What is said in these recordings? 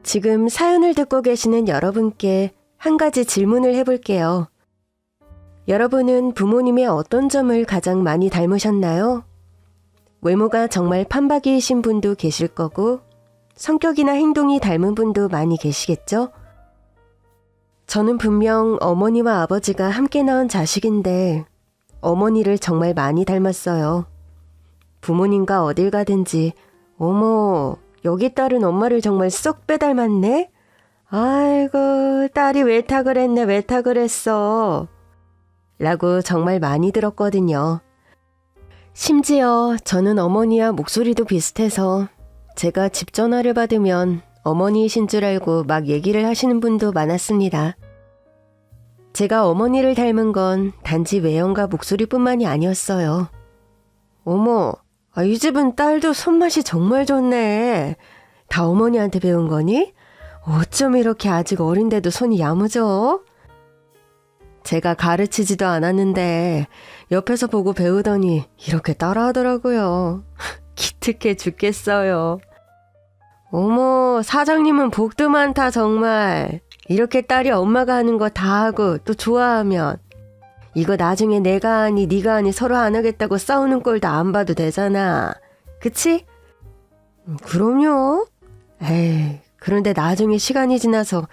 지금 사연을 듣고 계시는 여러분께 한 가지 질문을 해볼게요. 여러분은 부모님의 어떤 점을 가장 많이 닮으셨나요? 외모가 정말 판박이이신 분도 계실 거고 성격이나 행동이 닮은 분도 많이 계시겠죠? 저는 분명 어머니와 아버지가 함께 낳은 자식인데 어머니를 정말 많이 닮았어요. 부모님과 어딜 가든지 어머, 여기 딸은 엄마를 정말 쏙 빼닮았네? 아이고, 딸이 외탁을 했네, 외탁을 했어. 라고 정말 많이 들었거든요. 심지어 저는 어머니와 목소리도 비슷해서 제가 집 전화를 받으면 어머니이신 줄 알고 막 얘기를 하시는 분도 많았습니다. 제가 어머니를 닮은 건 단지 외형과 목소리뿐만이 아니었어요. 어머, 이 집은 딸도 손맛이 정말 좋네. 다 어머니한테 배운 거니? 어쩜 이렇게 아직 어린데도 손이 야무져? 제가 가르치지도 않았는데 옆에서 보고 배우더니 이렇게 따라하더라고요. 기특해 죽겠어요. 어머, 사장님은 복도 많다 정말. 이렇게 딸이 엄마가 하는 거 다 하고 또 좋아하면 이거 나중에 내가 하니 네가 하니 서로 안 하겠다고 싸우는 꼴도 안 봐도 되잖아. 그치? 그럼요. 에이, 그런데 나중에 시간이 지나서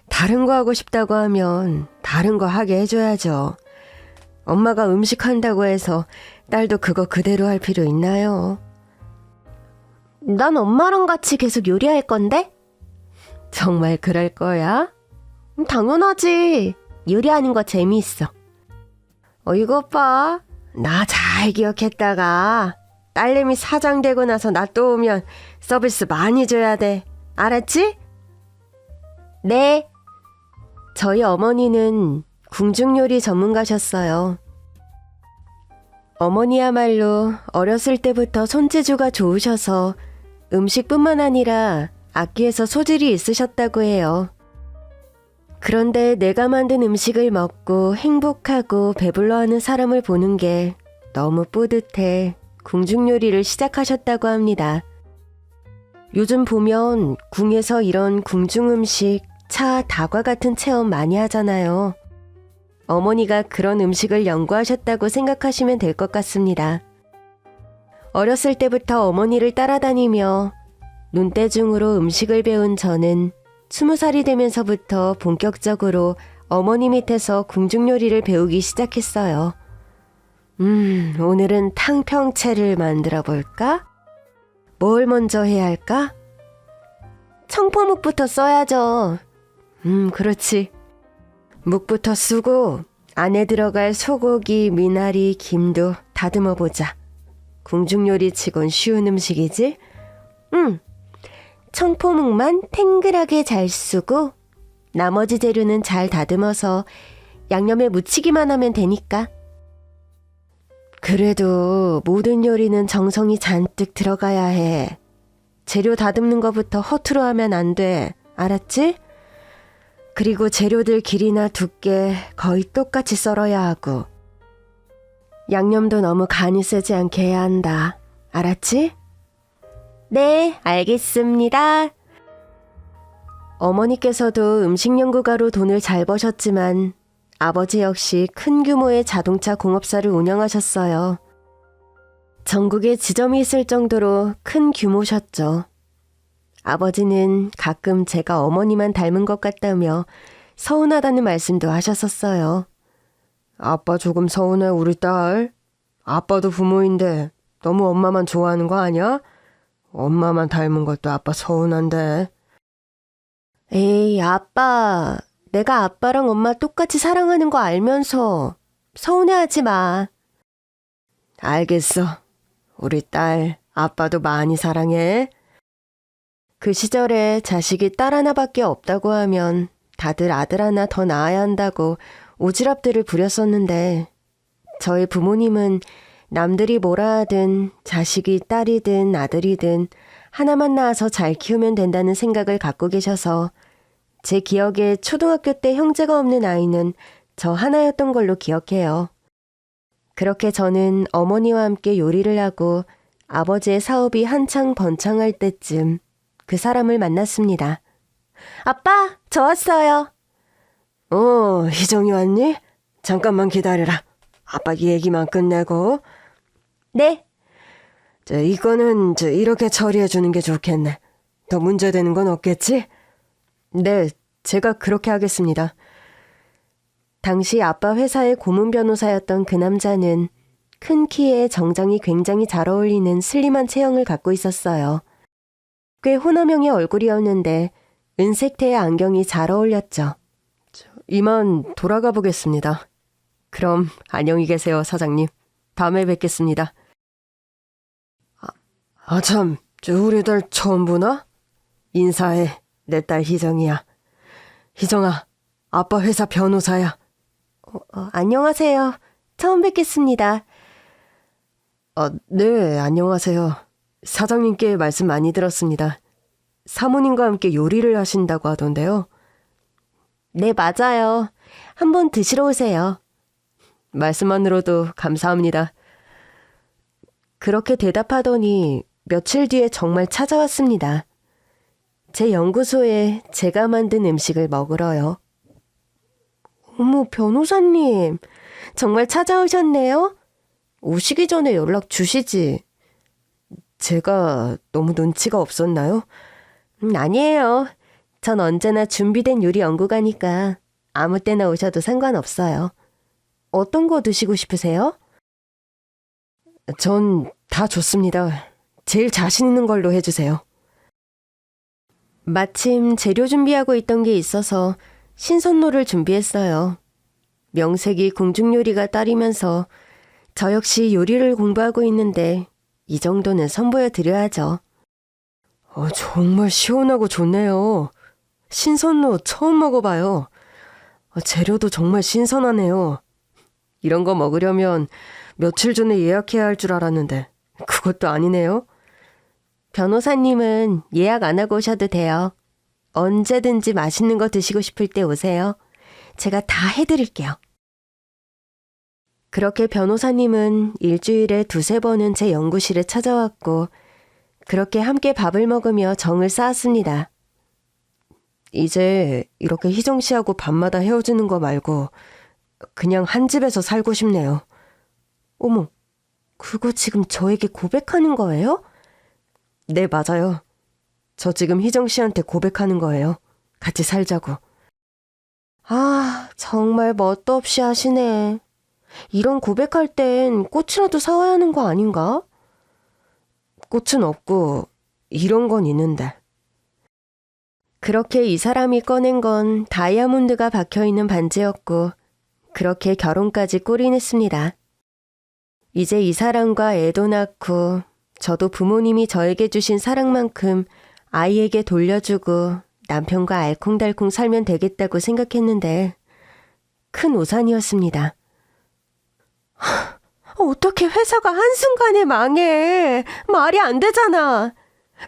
다른 거 하고 싶다고 하면 다른 거 하게 해줘야죠. 엄마가 음식 한다고 해서 딸도 그거 그대로 할 필요 있나요? 난 엄마랑 같이 계속 요리할 건데? 정말 그럴 거야? 당연하지. 요리하는 거 재미있어. 이것 봐. 나 잘 기억했다가 딸내미 사장 되고 나서 나 또 오면 서비스 많이 줘야 돼. 알았지? 네. 저희 어머니는 궁중요리 전문가셨어요. 어머니야말로 어렸을 때부터 손재주가 좋으셔서 음식뿐만 아니라 악기에서 소질이 있으셨다고 해요. 그런데 내가 만든 음식을 먹고 행복하고 배불러하는 사람을 보는 게 너무 뿌듯해 궁중요리를 시작하셨다고 합니다. 요즘 보면 궁에서 이런 궁중음식, 차, 다과 같은 체험 많이 하잖아요. 어머니가 그런 음식을 연구하셨다고 생각하시면 될 것 같습니다. 어렸을 때부터 어머니를 따라다니며 눈대중으로 음식을 배운 저는 20살이 되면서부터 본격적으로 어머니 밑에서 궁중요리를 배우기 시작했어요. 오늘은 탕평채를 만들어 볼까? 뭘 먼저 해야 할까? 청포묵부터 써야죠. 그렇지. 묵부터 쓰고 안에 들어갈 소고기, 미나리, 김도 다듬어 보자. 궁중요리 치곤 쉬운 음식이지? 청포묵만 탱글하게 잘 쓰고 나머지 재료는 잘 다듬어서 양념에 묻히기만 하면 되니까. 그래도 모든 요리는 정성이 잔뜩 들어가야 해. 재료 다듬는 것부터 허투루 하면 안 돼. 알았지? 그리고 재료들 길이나 두께 거의 똑같이 썰어야 하고 양념도 너무 간이 세지 않게 해야 한다. 알았지? 네, 알겠습니다. 어머니께서도 음식 연구가로 돈을 잘 버셨지만 아버지 역시 큰 규모의 자동차 공업사를 운영하셨어요. 전국에 지점이 있을 정도로 큰 규모셨죠. 아버지는 가끔 제가 어머니만 닮은 것 같다며 서운하다는 말씀도 하셨었어요. 아빠 조금 서운해 우리 딸. 아빠도 부모인데 너무 엄마만 좋아하는 거 아니야? 엄마만 닮은 것도 아빠 서운한데. 에이, 아빠. 내가 아빠랑 엄마 똑같이 사랑하는 거 알면서 서운해하지 마. 알겠어. 우리 딸 아빠도 많이 사랑해. 그 시절에 자식이 딸 하나밖에 없다고 하면 다들 아들 하나 더 낳아야 한다고 오지랖들을 부렸었는데 저희 부모님은 남들이 뭐라 하든 자식이 딸이든 아들이든 하나만 낳아서 잘 키우면 된다는 생각을 갖고 계셔서 제 기억에 초등학교 때 형제가 없는 아이는 저 하나였던 걸로 기억해요. 그렇게 저는 어머니와 함께 요리를 하고 아버지의 사업이 한창 번창할 때쯤 그 사람을 만났습니다. 아빠, 저 왔어요. 희정이 왔니? 잠깐만 기다려라. 아빠 얘기만 끝내고. 네. 이거는 이렇게 처리해 주는 게 좋겠네. 더 문제되는 건 없겠지? 네, 제가 그렇게 하겠습니다. 당시 아빠 회사의 고문 변호사였던 그 남자는 큰 키에 정장이 굉장히 잘 어울리는 슬림한 체형을 갖고 있었어요. 꽤 호남형의 얼굴이었는데 은색태의 안경이 잘 어울렸죠. 이만 돌아가 보겠습니다. 그럼 안녕히 계세요, 사장님. 다음에 뵙겠습니다. 참, 우리 딸 처음 보나? 인사해, 내 딸 희정이야. 희정아, 아빠 회사 변호사야. 안녕하세요. 처음 뵙겠습니다. 네, 안녕하세요. 사장님께 말씀 많이 들었습니다. 사모님과 함께 요리를 하신다고 하던데요. 네, 맞아요. 한번 드시러 오세요. 말씀만으로도 감사합니다. 그렇게 대답하더니 며칠 뒤에 정말 찾아왔습니다. 제 연구소에 제가 만든 음식을 먹으러요. 어머, 변호사님. 정말 찾아오셨네요? 오시기 전에 연락 주시지. 제가 너무 눈치가 없었나요? 아니에요. 전 언제나 준비된 요리 연구가니까 아무 때나 오셔도 상관없어요. 어떤 거 드시고 싶으세요? 전 다 좋습니다. 제일 자신 있는 걸로 해주세요. 마침 재료 준비하고 있던 게 있어서 신선로를 준비했어요. 명색이 궁중요리가 딸이면서 저 역시 요리를 공부하고 있는데 이 정도는 선보여드려야죠. 정말 시원하고 좋네요. 신선로 처음 먹어봐요. 재료도 정말 신선하네요. 이런 거 먹으려면 며칠 전에 예약해야 할 줄 알았는데 그것도 아니네요. 변호사님은 예약 안 하고 오셔도 돼요. 언제든지 맛있는 거 드시고 싶을 때 오세요. 제가 다 해드릴게요. 그렇게 변호사님은 일주일에 2-3번은 제 연구실에 찾아왔고 그렇게 함께 밥을 먹으며 정을 쌓았습니다. 이제 이렇게 희정 씨하고 밤마다 헤어지는 거 말고 그냥 한 집에서 살고 싶네요. 어머, 그거 지금 저에게 고백하는 거예요? 네, 맞아요. 저 지금 희정 씨한테 고백하는 거예요. 같이 살자고. 정말 뭣도 없이 하시네. 이런 고백할 땐 꽃이라도 사와야 하는 거 아닌가? 꽃은 없고 이런 건 있는데. 그렇게 이 사람이 꺼낸 건 다이아몬드가 박혀있는 반지였고 그렇게 결혼까지 꼬리냈습니다. 이제 이 사람과 애도 낳고 저도 부모님이 저에게 주신 사랑만큼 아이에게 돌려주고 남편과 알콩달콩 살면 되겠다고 생각했는데 큰 오산이었습니다. 어떻게 회사가 한순간에 망해. 말이 안 되잖아.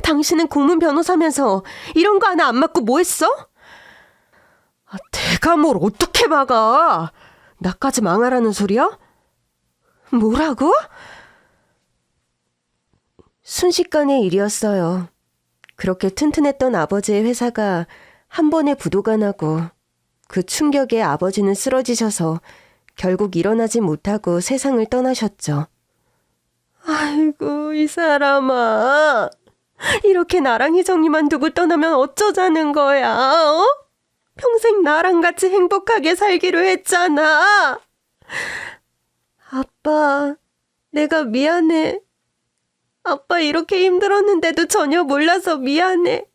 당신은 고문 변호사면서 이런 거 하나 안 맞고 뭐 했어? 내가 뭘 어떻게 막아. 나까지 망하라는 소리야? 뭐라고? 순식간의 일이었어요. 그렇게 튼튼했던 아버지의 회사가 한 번에 부도가 나고 그 충격에 아버지는 쓰러지셔서 결국 일어나지 못하고 세상을 떠나셨죠. 아이고, 이 사람아. 이렇게 나랑 희정이만 두고 떠나면 어쩌자는 거야, 어? 평생 나랑 같이 행복하게 살기로 했잖아. 아빠, 내가 미안해. 아빠 이렇게 힘들었는데도 전혀 몰라서 미안해.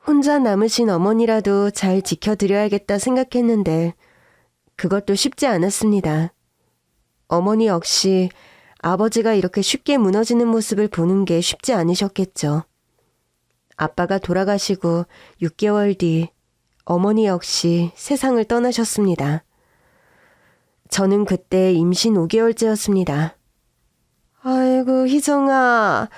혼자 남으신 어머니라도 잘 지켜드려야겠다 생각했는데 그것도 쉽지 않았습니다. 어머니 역시 아버지가 이렇게 쉽게 무너지는 모습을 보는 게 쉽지 않으셨겠죠. 아빠가 돌아가시고 6개월 뒤 어머니 역시 세상을 떠나셨습니다. 저는 그때 임신 5개월째였습니다. 아이고, 희정아.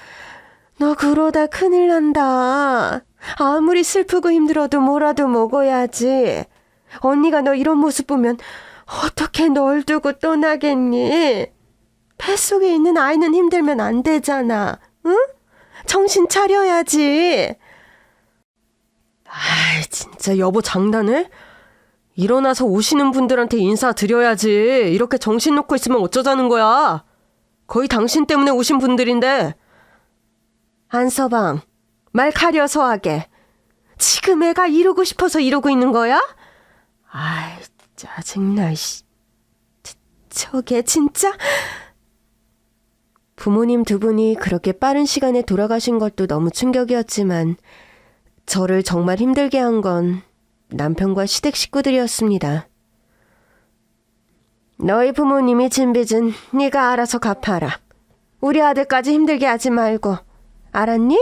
너 그러다 큰일 난다. 아무리 슬프고 힘들어도 뭐라도 먹어야지. 언니가 너 이런 모습 보면 어떻게 널 두고 떠나겠니? 뱃속에 있는 아이는 힘들면 안 되잖아. 응? 정신 차려야지. 아이, 진짜 여보 장난해? 일어나서 오시는 분들한테 인사드려야지. 이렇게 정신 놓고 있으면 어쩌자는 거야? 거의 당신 때문에 오신 분들인데. 안서방, 말 가려서 하게. 지금 애가 이러고 싶어서 이러고 있는 거야? 아이, 짜증나, 씨. 저게 진짜... 부모님 두 분이 그렇게 빠른 시간에 돌아가신 것도 너무 충격이었지만 저를 정말 힘들게 한 건 남편과 시댁 식구들이었습니다. 너희 부모님이 진 빚은 네가 알아서 갚아라. 우리 아들까지 힘들게 하지 말고. 알았니?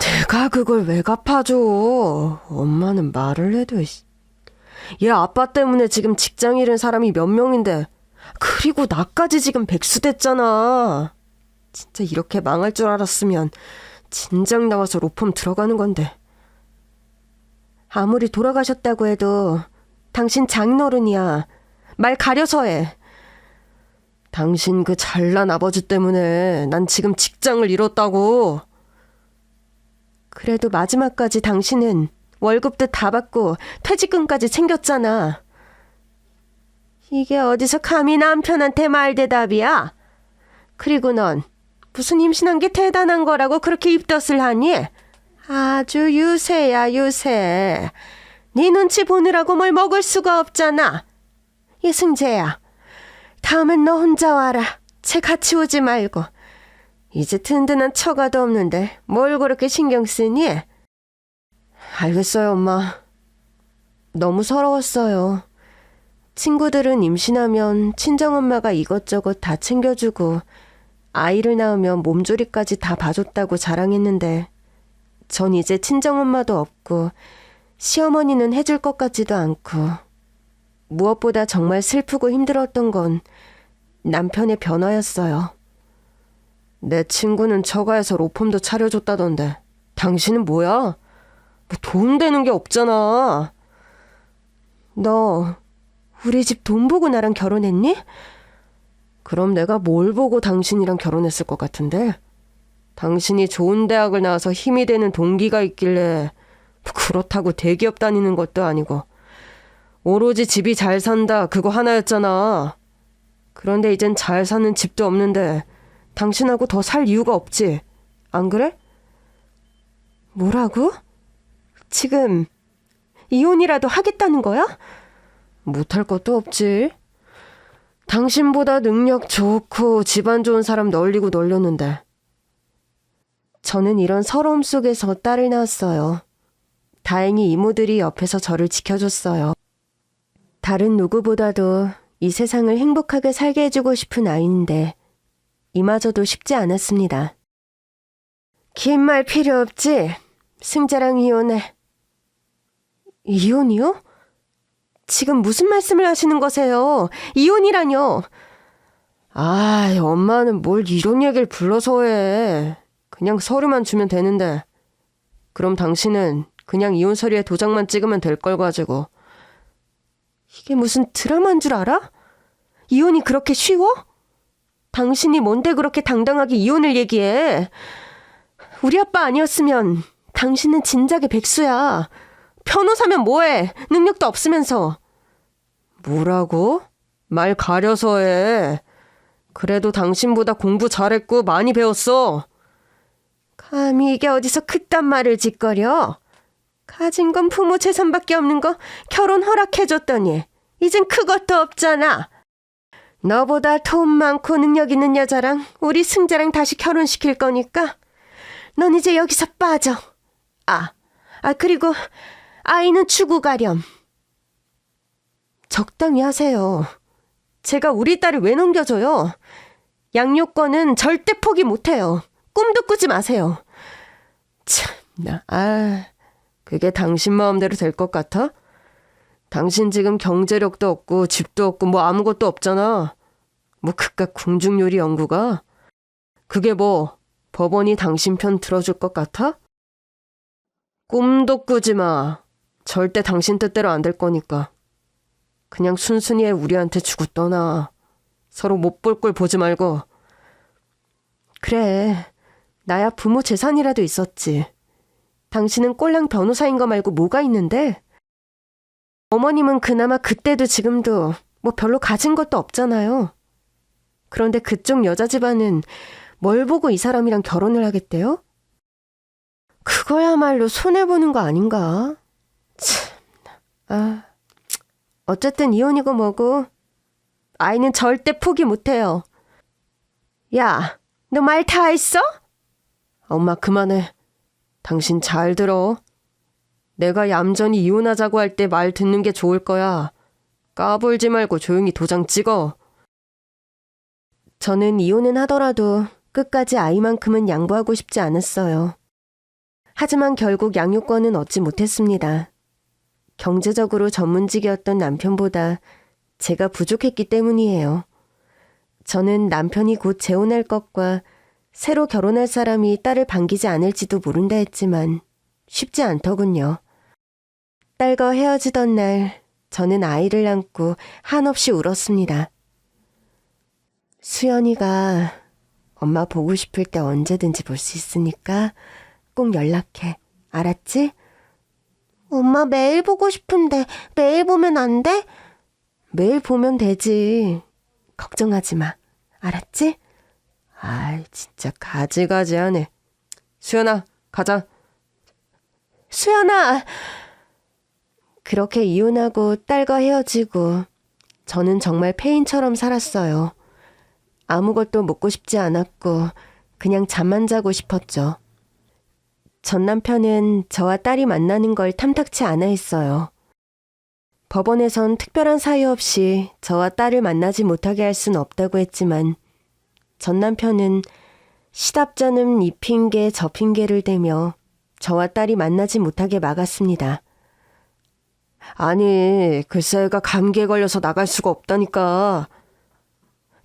내가 그걸 왜 갚아줘. 엄마는 말을 해도. 얘 아빠 때문에 지금 직장 잃은 사람이 몇 명인데, 그리고 나까지 지금 백수 됐잖아. 진짜 이렇게 망할 줄 알았으면 진작 나와서 로펌 들어가는 건데. 아무리 돌아가셨다고 해도 당신 장인어른이야. 말 가려서 해. 당신 그 잘난 아버지 때문에 난 지금 직장을 잃었다고. 그래도 마지막까지 당신은 월급도 다 받고 퇴직금까지 챙겼잖아. 이게 어디서 감히 남편한테 말대답이야? 그리고 넌 무슨 임신한 게 대단한 거라고 그렇게 입덧을 하니? 아주 유세야, 유세. 네 눈치 보느라고 뭘 먹을 수가 없잖아. 이승재야, 다음엔 너 혼자 와라. 쟤 같이 오지 말고. 이제 든든한 처가도 없는데 뭘 그렇게 신경 쓰니? 알겠어요, 엄마. 너무 서러웠어요. 친구들은 임신하면 친정엄마가 이것저것 다 챙겨주고 아이를 낳으면 몸조리까지 다 봐줬다고 자랑했는데 전 이제 친정엄마도 없고 시어머니는 해줄 것 같지도 않고 무엇보다 정말 슬프고 힘들었던 건 남편의 변화였어요. 내 친구는 처가에서 로펌도 차려줬다던데 당신은 뭐야? 뭐 도움되는 게 없잖아. 너 우리 집 돈 보고 나랑 결혼했니? 그럼 내가 뭘 보고 당신이랑 결혼했을 것 같은데? 당신이 좋은 대학을 나와서 힘이 되는 동기가 있길래 그렇다고 대기업 다니는 것도 아니고 오로지 집이 잘 산다 그거 하나였잖아. 그런데 이젠 잘 사는 집도 없는데 당신하고 더 살 이유가 없지. 안 그래? 뭐라고? 지금 이혼이라도 하겠다는 거야? 못할 것도 없지. 당신보다 능력 좋고 집안 좋은 사람 널리고 널렸는데. 저는 이런 서러움 속에서 딸을 낳았어요. 다행히 이모들이 옆에서 저를 지켜줬어요. 다른 누구보다도 이 세상을 행복하게 살게 해주고 싶은 아이인데 이마저도 쉽지 않았습니다. 긴 말 필요 없지? 승자랑 이혼해. 이혼이요? 지금 무슨 말씀을 하시는 거세요? 이혼이라뇨? 아, 엄마는 뭘 이런 얘기를 불러서 해. 그냥 서류만 주면 되는데. 그럼 당신은 그냥 이혼 서류에 도장만 찍으면 될 걸 가지고. 이게 무슨 드라마인 줄 알아? 이혼이 그렇게 쉬워? 당신이 뭔데 그렇게 당당하게 이혼을 얘기해? 우리 아빠 아니었으면 당신은 진작에 백수야. 변호사면 뭐해? 능력도 없으면서. 뭐라고? 말 가려서 해. 그래도 당신보다 공부 잘했고 많이 배웠어. 감히 이게 어디서 그딴 말을 짓거려? 가진 건 부모 재산밖에 없는 거 결혼 허락해줬더니 이젠 그것도 없잖아. 너보다 돈 많고 능력 있는 여자랑 우리 승자랑 다시 결혼시킬 거니까 넌 이제 여기서 빠져. 그리고 아이는 주고 가렴. 적당히 하세요. 제가 우리 딸을 왜 넘겨줘요? 양육권은 절대 포기 못해요. 꿈도 꾸지 마세요. 참나, 그게 당신 마음대로 될 것 같아? 당신 지금 경제력도 없고 집도 없고 뭐 아무것도 없잖아. 뭐 그깟 궁중요리 연구가? 그게 뭐 법원이 당신 편 들어줄 것 같아? 꿈도 꾸지 마. 절대 당신 뜻대로 안 될 거니까. 그냥 순순히 우리한테 주고 떠나. 서로 못 볼 꼴 보지 말고. 그래, 나야 부모 재산이라도 있었지. 당신은 꼴랑 변호사인 거 말고 뭐가 있는데? 어머님은 그나마 그때도 지금도 뭐 별로 가진 것도 없잖아요. 그런데 그쪽 여자 집안은 뭘 보고 이 사람이랑 결혼을 하겠대요? 그거야말로 손해보는 거 아닌가? 참, 어쨌든 이혼이고 뭐고 아이는 절대 포기 못해요. 야, 너 말 다 했어? 엄마 그만해. 당신 잘 들어. 내가 얌전히 이혼하자고 할 때 말 듣는 게 좋을 거야. 까불지 말고 조용히 도장 찍어. 저는 이혼은 하더라도 끝까지 아이만큼은 양보하고 싶지 않았어요. 하지만 결국 양육권은 얻지 못했습니다. 경제적으로 전문직이었던 남편보다 제가 부족했기 때문이에요. 저는 남편이 곧 재혼할 것과 새로 결혼할 사람이 딸을 반기지 않을지도 모른다 했지만 쉽지 않더군요. 딸과 헤어지던 날 저는 아이를 안고 한없이 울었습니다. 수연이가 엄마 보고 싶을 때 언제든지 볼 수 있으니까 꼭 연락해. 알았지? 엄마 매일 보고 싶은데 매일 보면 안 돼? 매일 보면 되지. 걱정하지 마. 알았지? 아이 진짜 가지가지하네. 수연아 가자. 수연아! 그렇게 이혼하고 딸과 헤어지고 저는 정말 폐인처럼 살았어요. 아무것도 먹고 싶지 않았고 그냥 잠만 자고 싶었죠. 전 남편은 저와 딸이 만나는 걸 탐탁치 않아 했어요. 법원에선 특별한 사유 없이 저와 딸을 만나지 못하게 할 순 없다고 했지만 전 남편은 시답잖은 이 핑계 저 핑계를 대며 저와 딸이 만나지 못하게 막았습니다. 아니, 글쎄 애가 감기에 걸려서 나갈 수가 없다니까.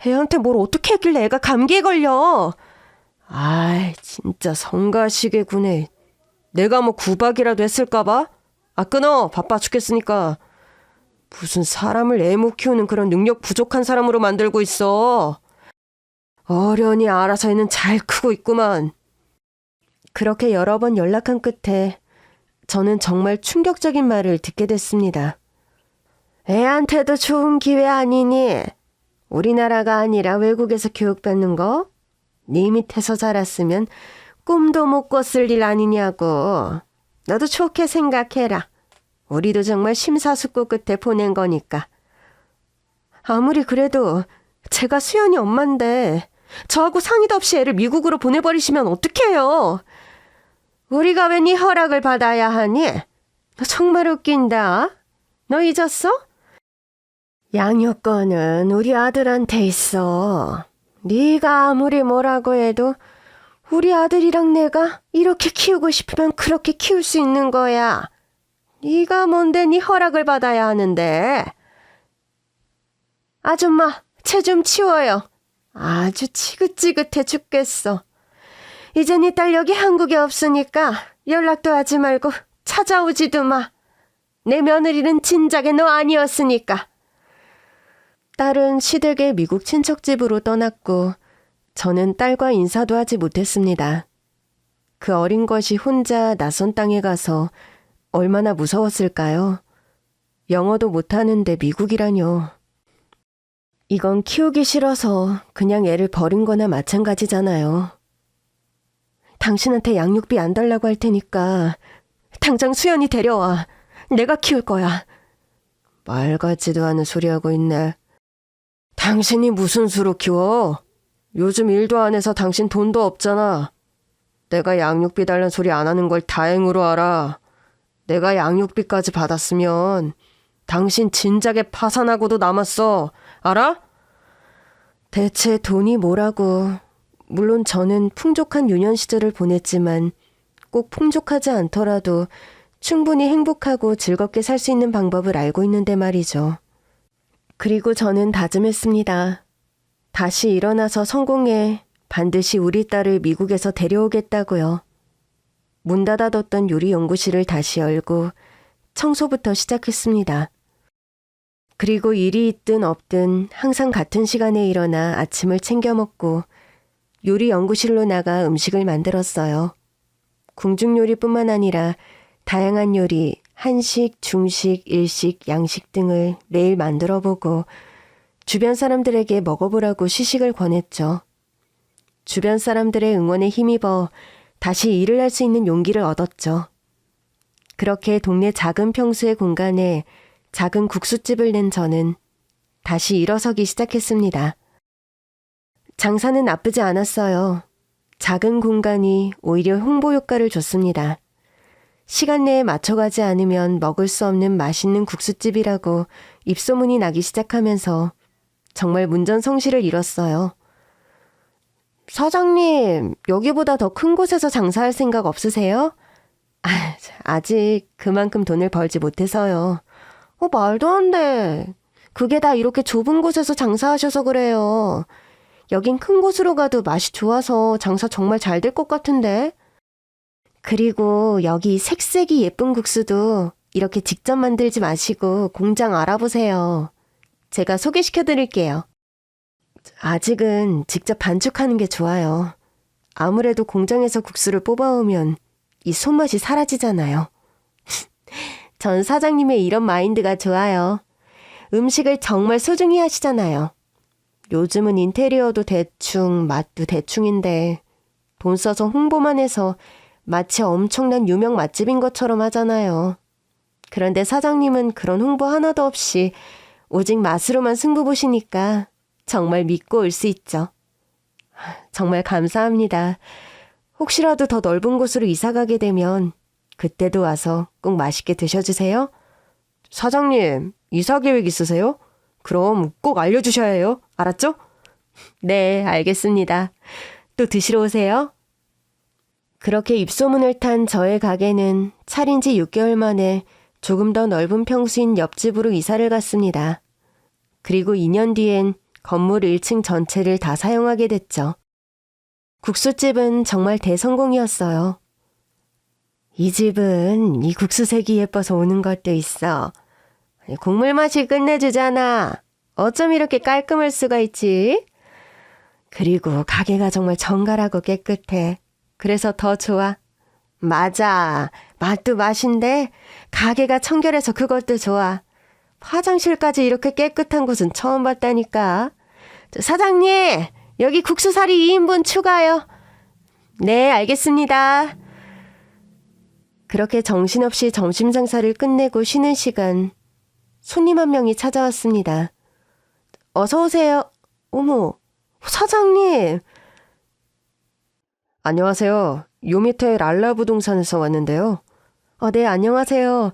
애한테 뭘 어떻게 했길래 애가 감기에 걸려? 아이, 진짜 성가시게구네. 내가 뭐 구박이라도 했을까봐? 끊어. 바빠 죽겠으니까. 무슨 사람을 애 못 키우는 그런 능력 부족한 사람으로 만들고 있어. 어련히 알아서 애는 잘 크고 있구만. 그렇게 여러 번 연락한 끝에 저는 정말 충격적인 말을 듣게 됐습니다. 애한테도 좋은 기회 아니니? 우리나라가 아니라 외국에서 교육받는 거? 네 밑에서 자랐으면 꿈도 못 꿨을 일 아니냐고. 너도 좋게 생각해라. 우리도 정말 심사숙고 끝에 보낸 거니까. 아무리 그래도 제가 수연이 엄마인데 저하고 상의도 없이 애를 미국으로 보내버리시면 어떡해요? 우리가 왜 네 허락을 받아야 하니? 너 정말 웃긴다. 너 잊었어? 양육권은 우리 아들한테 있어. 네가 아무리 뭐라고 해도 우리 아들이랑 내가 이렇게 키우고 싶으면 그렇게 키울 수 있는 거야. 네가 뭔데 네 허락을 받아야 하는데. 아줌마, 체 좀 치워요. 아주 지긋지긋해 죽겠어. 이제 네 딸 여기 한국에 없으니까 연락도 하지 말고 찾아오지도 마. 내 며느리는 진작에 너 아니었으니까. 딸은 시댁의 미국 친척집으로 떠났고 저는 딸과 인사도 하지 못했습니다. 그 어린 것이 혼자 낯선 땅에 가서 얼마나 무서웠을까요? 영어도 못하는데 미국이라뇨. 이건 키우기 싫어서 그냥 애를 버린 거나 마찬가지잖아요. 당신한테 양육비 안 달라고 할 테니까 당장 수연이 데려와. 내가 키울 거야. 말 같지도 않은 소리 하고 있네. 당신이 무슨 수로 키워? 요즘 일도 안 해서 당신 돈도 없잖아. 내가 양육비 달란 소리 안 하는 걸 다행으로 알아. 내가 양육비까지 받았으면 당신 진작에 파산하고도 남았어. 알아? 대체 돈이 뭐라고. 물론 저는 풍족한 유년 시절을 보냈지만 꼭 풍족하지 않더라도 충분히 행복하고 즐겁게 살 수 있는 방법을 알고 있는데 말이죠. 그리고 저는 다짐했습니다. 다시 일어나서 성공해 반드시 우리 딸을 미국에서 데려오겠다고요. 문 닫아뒀던 요리 연구실을 다시 열고 청소부터 시작했습니다. 그리고 일이 있든 없든 항상 같은 시간에 일어나 아침을 챙겨 먹고 요리 연구실로 나가 음식을 만들었어요. 궁중 요리뿐만 아니라 다양한 요리, 한식, 중식, 일식, 양식 등을 매일 만들어보고 주변 사람들에게 먹어보라고 시식을 권했죠. 주변 사람들의 응원에 힘입어 다시 일을 할 수 있는 용기를 얻었죠. 그렇게 동네 작은 평수의 공간에 작은 국수집을 낸 저는 다시 일어서기 시작했습니다. 장사는 나쁘지 않았어요. 작은 공간이 오히려 홍보 효과를 줬습니다. 시간 내에 맞춰가지 않으면 먹을 수 없는 맛있는 국수집이라고 입소문이 나기 시작하면서 정말 문전성시를 이뤘어요. 사장님, 여기보다 더 큰 곳에서 장사할 생각 없으세요? 아직 그만큼 돈을 벌지 못해서요. 말도 안 돼. 그게 다 이렇게 좁은 곳에서 장사하셔서 그래요. 여긴 큰 곳으로 가도 맛이 좋아서 장사 정말 잘 될 것 같은데. 그리고 여기 색색이 예쁜 국수도 이렇게 직접 만들지 마시고 공장 알아보세요. 제가 소개시켜 드릴게요. 아직은 직접 반죽하는 게 좋아요. 아무래도 공장에서 국수를 뽑아오면 이 손맛이 사라지잖아요. 전 사장님의 이런 마인드가 좋아요. 음식을 정말 소중히 하시잖아요. 요즘은 인테리어도 대충, 맛도 대충인데 돈 써서 홍보만 해서 마치 엄청난 유명 맛집인 것처럼 하잖아요. 그런데 사장님은 그런 홍보 하나도 없이 오직 맛으로만 승부 보시니까 정말 믿고 올 수 있죠. 정말 감사합니다. 혹시라도 더 넓은 곳으로 이사 가게 되면 그때도 와서 꼭 맛있게 드셔주세요. 사장님, 이사 계획 있으세요? 그럼 꼭 알려주셔야 해요. 알았죠? 네, 알겠습니다. 또 드시러 오세요. 그렇게 입소문을 탄 저의 가게는 차린 지 6개월 만에 조금 더 넓은 평수인 옆집으로 이사를 갔습니다. 그리고 2년 뒤엔 건물 1층 전체를 다 사용하게 됐죠. 국수집은 정말 대성공이었어요. 이 집은 이 국수색이 예뻐서 오는 것도 있어. 국물 맛이 끝내주잖아. 어쩜 이렇게 깔끔할 수가 있지? 그리고 가게가 정말 정갈하고 깨끗해. 그래서 더 좋아. 맞아. 맛도 맛인데 가게가 청결해서 그것도 좋아. 화장실까지 이렇게 깨끗한 곳은 처음 봤다니까. 사장님, 여기 국수사리 2인분 추가요. 네, 알겠습니다. 그렇게 정신없이 점심 장사를 끝내고 쉬는 시간, 손님 한 명이 찾아왔습니다. 어서 오세요. 어머, 사장님. 안녕하세요. 요 밑에 랄라 부동산에서 왔는데요. 네, 안녕하세요.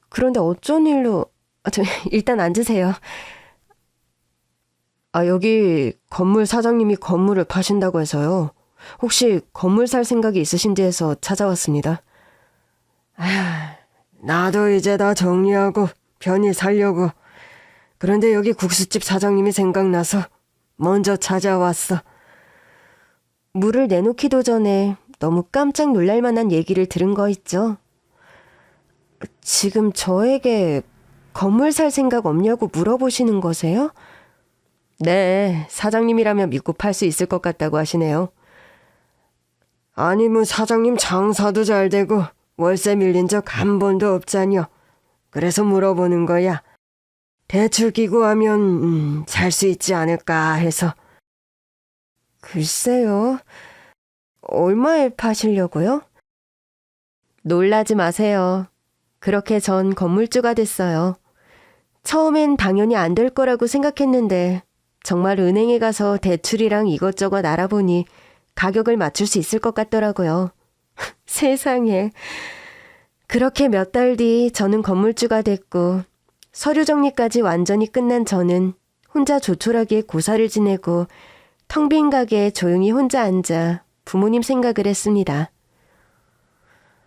그런데 어쩐 일로... 일단 앉으세요. 여기 건물 사장님이 건물을 파신다고 해서요. 혹시 건물 살 생각이 있으신지 해서 찾아왔습니다. 나도 이제 다 정리하고 편히 살려고. 그런데 여기 국수집 사장님이 생각나서 먼저 찾아왔어. 물을 내놓기도 전에 너무 깜짝 놀랄 만한 얘기를 들은 거 있죠? 지금 저에게 건물 살 생각 없냐고 물어보시는 거세요? 네, 사장님이라면 믿고 팔 수 있을 것 같다고 하시네요. 아니 뭐 사장님 장사도 잘 되고 월세 밀린 적 한 번도 없잖여. 그래서 물어보는 거야. 대출 끼고 하면 살 수 있지 않을까 해서. 글쎄요. 얼마에 파시려고요? 놀라지 마세요. 그렇게 전 건물주가 됐어요. 처음엔 당연히 안 될 거라고 생각했는데 정말 은행에 가서 대출이랑 이것저것 알아보니 가격을 맞출 수 있을 것 같더라고요. 세상에. 그렇게 몇 달 뒤 저는 건물주가 됐고 서류 정리까지 완전히 끝난 저는 혼자 조촐하게 고사를 지내고 텅 빈 가게에 조용히 혼자 앉아 부모님 생각을 했습니다.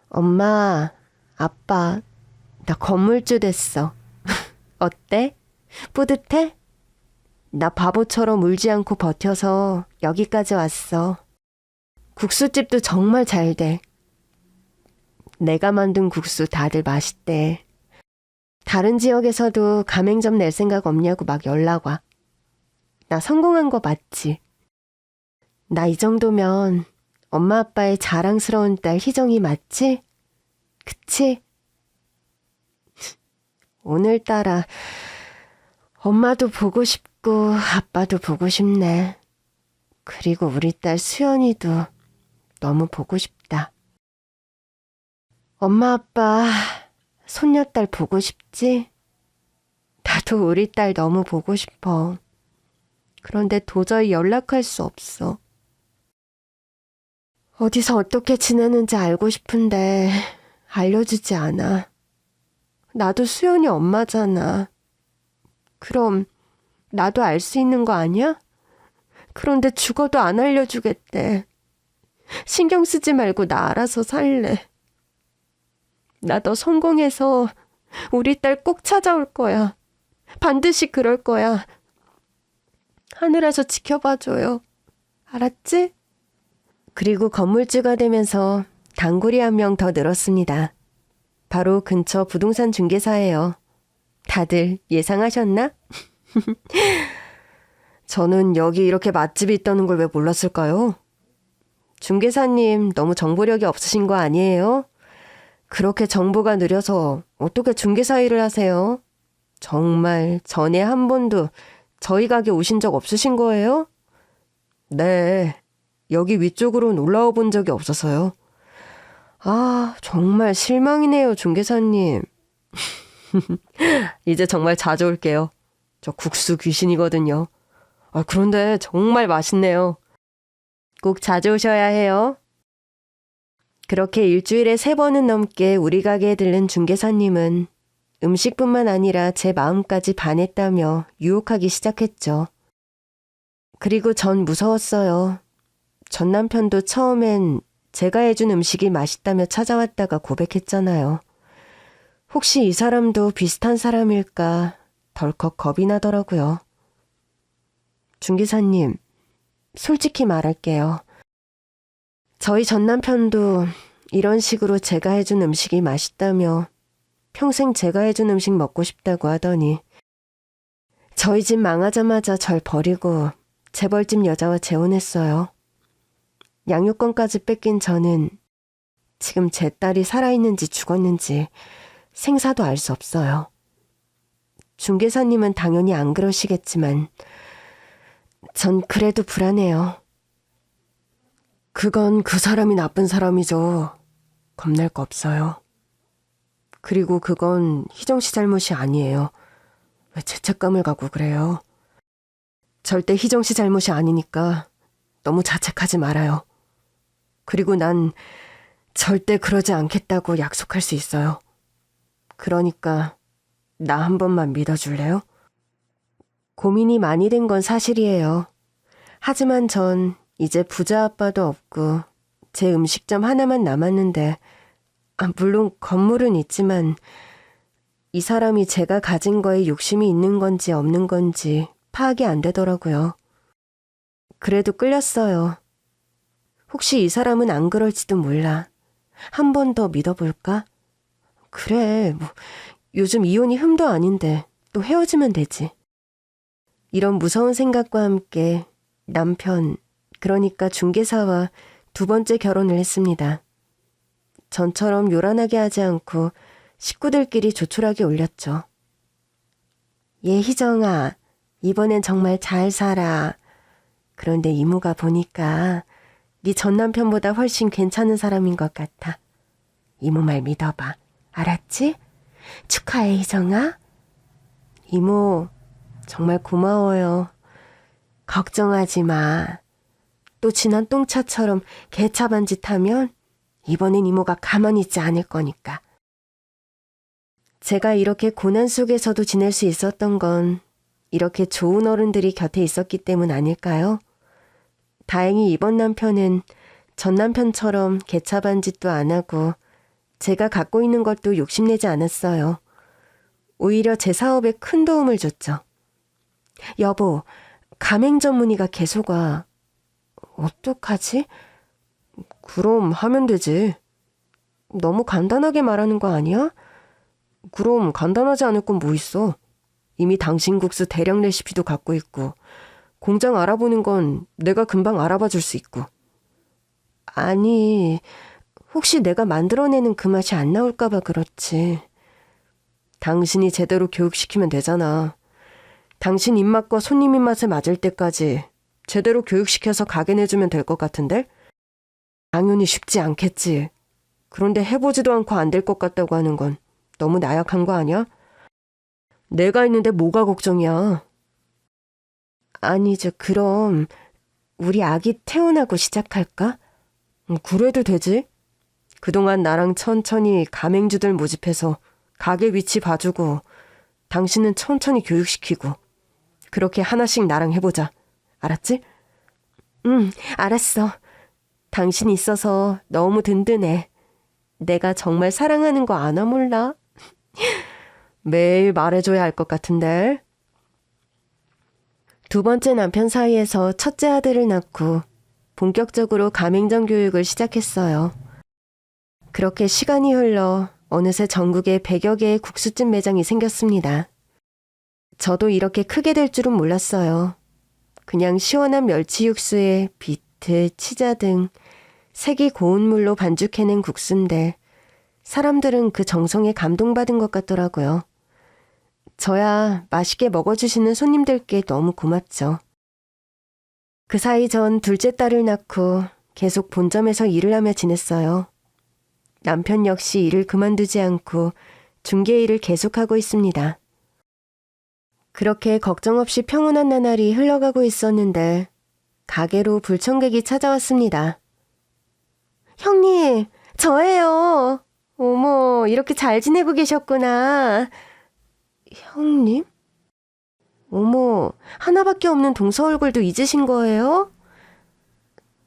엄마, 아빠, 나 건물주 됐어. 어때? 뿌듯해? 나 바보처럼 울지 않고 버텨서 여기까지 왔어. 국수집도 정말 잘 돼. 내가 만든 국수 다들 맛있대. 다른 지역에서도 가맹점 낼 생각 없냐고 막 연락 와. 나 성공한 거 맞지? 나 이 정도면 엄마 아빠의 자랑스러운 딸 희정이 맞지? 그치? 오늘따라 엄마도 보고 싶고 아빠도 보고 싶네. 그리고 우리 딸 수연이도 너무 보고 싶다. 엄마 아빠 손녀딸 보고 싶지? 나도 우리 딸 너무 보고 싶어. 그런데 도저히 연락할 수 없어. 어디서 어떻게 지내는지 알고 싶은데 알려주지 않아. 나도 수연이 엄마잖아. 그럼 나도 알 수 있는 거 아니야? 그런데 죽어도 안 알려주겠대. 신경 쓰지 말고 나 알아서 살래. 나 너 성공해서 우리 딸 꼭 찾아올 거야. 반드시 그럴 거야. 하늘에서 지켜봐줘요. 알았지? 그리고 건물주가 되면서 단골이 한 명 더 늘었습니다. 바로 근처 부동산 중개사예요. 다들 예상하셨나? 저는 여기 이렇게 맛집이 있다는 걸 왜 몰랐을까요? 중개사님 너무 정보력이 없으신 거 아니에요? 그렇게 정보가 느려서 어떻게 중개사 일을 하세요? 정말 전에 한 번도 저희 가게 오신 적 없으신 거예요? 네, 여기 위쪽으로는 올라와 본 적이 없어서요. 아, 정말 실망이네요, 중개사님. 이제 정말 자주 올게요. 저 국수 귀신이거든요. 아, 그런데 정말 맛있네요. 꼭 자주 오셔야 해요. 그렇게 일주일에 3번은 넘게 우리 가게에 들른 중개사님은 음식뿐만 아니라 제 마음까지 반했다며 유혹하기 시작했죠. 그리고 전 무서웠어요. 전 남편도 처음엔 제가 해준 음식이 맛있다며 찾아왔다가 고백했잖아요. 혹시 이 사람도 비슷한 사람일까 덜컥 겁이 나더라고요. 중개사님, 솔직히 말할게요. 저희 전 남편도 이런 식으로 제가 해준 음식이 맛있다며 평생 제가 해준 음식 먹고 싶다고 하더니 저희 집 망하자마자 절 버리고 재벌집 여자와 재혼했어요. 양육권까지 뺏긴 저는 지금 제 딸이 살아있는지 죽었는지 생사도 알 수 없어요. 중개사님은 당연히 안 그러시겠지만 전 그래도 불안해요. 그건 그 사람이 나쁜 사람이죠. 겁낼 거 없어요. 그리고 그건 희정 씨 잘못이 아니에요. 왜 죄책감을 갖고 그래요? 절대 희정 씨 잘못이 아니니까 너무 자책하지 말아요. 그리고 난 절대 그러지 않겠다고 약속할 수 있어요. 그러니까 나 한 번만 믿어줄래요? 고민이 많이 된 건 사실이에요. 하지만 전 이제 부자 아빠도 없고 제 음식점 하나만 남았는데 물론 건물은 있지만 이 사람이 제가 가진 거에 욕심이 있는 건지 없는 건지 파악이 안 되더라고요. 그래도 끌렸어요. 혹시 이 사람은 안 그럴지도 몰라. 한 번 더 믿어볼까? 그래, 요즘 이혼이 흠도 아닌데 또 헤어지면 되지. 이런 무서운 생각과 함께 남편, 그러니까 중개사와 2번째 결혼을 했습니다. 전처럼 요란하게 하지 않고 식구들끼리 조촐하게 올렸죠. 예, 희정아, 이번엔 정말 잘 살아. 그런데 이모가 보니까 네 전 남편보다 훨씬 괜찮은 사람인 것 같아. 이모 말 믿어봐. 알았지? 축하해, 희정아. 이모, 정말 고마워요. 걱정하지 마. 또 지난 똥차처럼 개차반 짓 하면 이번엔 이모가 가만히 있지 않을 거니까. 제가 이렇게 고난 속에서도 지낼 수 있었던 건 이렇게 좋은 어른들이 곁에 있었기 때문 아닐까요? 다행히 이번 남편은 전 남편처럼 개차반 짓도 안 하고 제가 갖고 있는 것도 욕심내지 않았어요. 오히려 제 사업에 큰 도움을 줬죠. 여보, 가맹 전문의가 계속 와. 어떡하지? 그럼 하면 되지. 너무 간단하게 말하는 거 아니야? 그럼 간단하지 않을 건 뭐 있어. 이미 당신 국수 대량 레시피도 갖고 있고 공장 알아보는 건 내가 금방 알아봐 줄 수 있고. 아니, 혹시 내가 만들어내는 그 맛이 안 나올까봐 그렇지. 당신이 제대로 교육시키면 되잖아. 당신 입맛과 손님 입맛에 맞을 때까지 제대로 교육시켜서 가게 내주면 될 것 같은데? 당연히 쉽지 않겠지. 그런데 해보지도 않고 안 될 것 같다고 하는 건 너무 나약한 거 아니야? 내가 있는데 뭐가 걱정이야? 아니죠. 그럼 우리 아기 태어나고 시작할까? 그래도 되지. 그동안 나랑 천천히 가맹주들 모집해서 가게 위치 봐주고 당신은 천천히 교육시키고 그렇게 하나씩 나랑 해보자. 알았지? 응, 알았어. 당신 있어서 너무 든든해. 내가 정말 사랑하는 거 아나 몰라? 매일 말해줘야 할 것 같은데. 두 번째 남편 사이에서 첫째 아들을 낳고 본격적으로 가맹점 교육을 시작했어요. 그렇게 시간이 흘러 어느새 전국에 100여 개의 국수집 매장이 생겼습니다. 저도 이렇게 크게 될 줄은 몰랐어요. 그냥 시원한 멸치 육수에 비트, 치자 등 색이 고운 물로 반죽해낸 국수인데 사람들은 그 정성에 감동받은 것 같더라고요. 저야 맛있게 먹어주시는 손님들께 너무 고맙죠. 그 사이 전 둘째 딸을 낳고 계속 본점에서 일을 하며 지냈어요. 남편 역시 일을 그만두지 않고 중개 일을 계속하고 있습니다. 그렇게 걱정 없이 평온한 나날이 흘러가고 있었는데 가게로 불청객이 찾아왔습니다. 형님, 저예요. 어머, 이렇게 잘 지내고 계셨구나. 형님? 어머, 하나밖에 없는 동서 얼굴도 잊으신 거예요?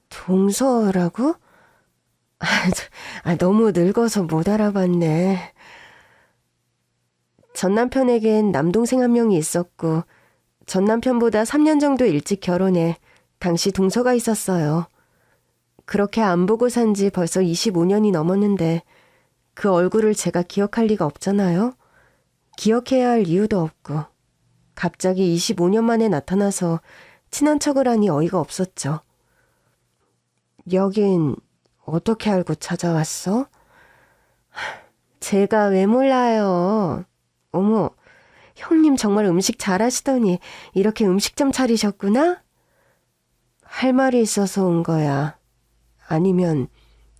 동서라고? 너무 늙어서 못 알아봤네. 전 남편에겐 남동생 한 명이 있었고 전 남편보다 3년 정도 일찍 결혼해 당시 동서가 있었어요. 그렇게 안 보고 산 지 벌써 25년이 넘었는데 그 얼굴을 제가 기억할 리가 없잖아요. 기억해야 할 이유도 없고 갑자기 25년 만에 나타나서 친한 척을 하니 어이가 없었죠. 여긴 어떻게 알고 찾아왔어? 제가 왜 몰라요. 어머, 형님 정말 음식 잘하시더니 이렇게 음식점 차리셨구나? 할 말이 있어서 온 거야. 아니면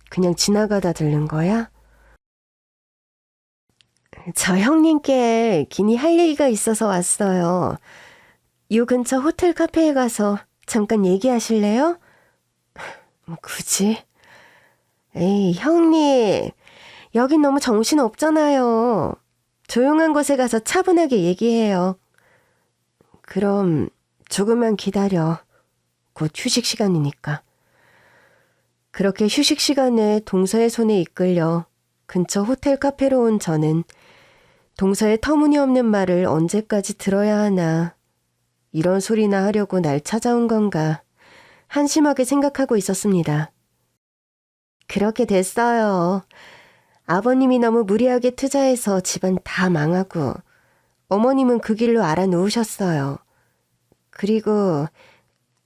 그냥 지나가다 들른 거야? 저 형님께 긴히 할 얘기가 있어서 왔어요. 요 근처 호텔 카페에 가서 잠깐 얘기하실래요? 굳이? 에이, 형님. 여긴 너무 정신 없잖아요. 조용한 곳에 가서 차분하게 얘기해요. 그럼 조금만 기다려. 곧 휴식 시간이니까. 그렇게 휴식 시간에 동서의 손에 이끌려 근처 호텔 카페로 온 저는 동서의 터무니없는 말을 언제까지 들어야 하나, 이런 소리나 하려고 날 찾아온 건가 한심하게 생각하고 있었습니다. 그렇게 됐어요. 아버님이 너무 무리하게 투자해서 집안 다 망하고 어머님은 그 길로 알아놓으셨어요. 그리고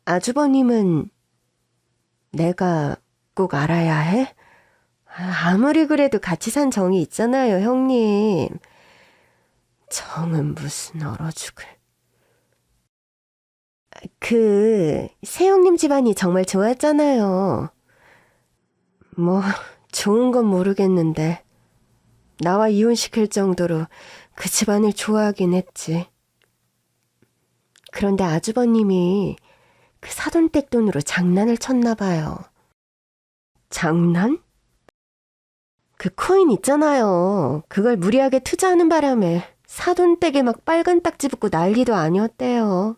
아주버님은 내가 꼭 알아야 해? 아무리 그래도 같이 산 정이 있잖아요, 형님. 정은 무슨 얼어 죽을. 새형님 집안이 정말 좋았잖아요. 뭐 좋은 건 모르겠는데 나와 이혼시킬 정도로 그 집안을 좋아하긴 했지. 그런데 아주버님이 그 사돈댁 돈으로 장난을 쳤나 봐요. 장난? 그 코인 있잖아요. 그걸 무리하게 투자하는 바람에 사돈댁에 막 빨간 딱지 붙고 난리도 아니었대요.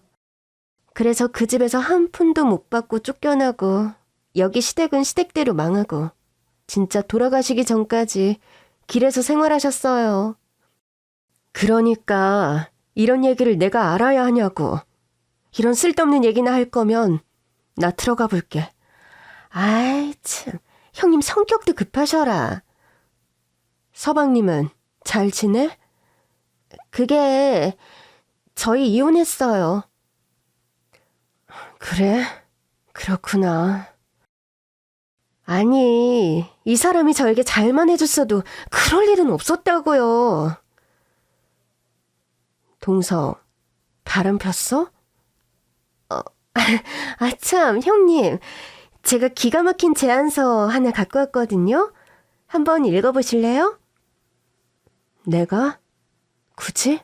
그래서 그 집에서 한 푼도 못 받고 쫓겨나고 여기 시댁은 시댁대로 망하고 진짜 돌아가시기 전까지 길에서 생활하셨어요. 그러니까 이런 얘기를 내가 알아야 하냐고. 이런 쓸데없는 얘기나 할 거면 나 들어가 볼게. 아이 참, 형님 성격도 급하셔라. 서방님은 잘 지내? 그게 저희 이혼했어요. 그래? 그렇구나. 아니, 이 사람이 저에게 잘만 해줬어도 그럴 일은 없었다고요. 동서, 바람 폈어? 참, 형님. 제가 기가 막힌 제안서 하나 갖고 왔거든요. 한번 읽어보실래요? 내가? 굳이?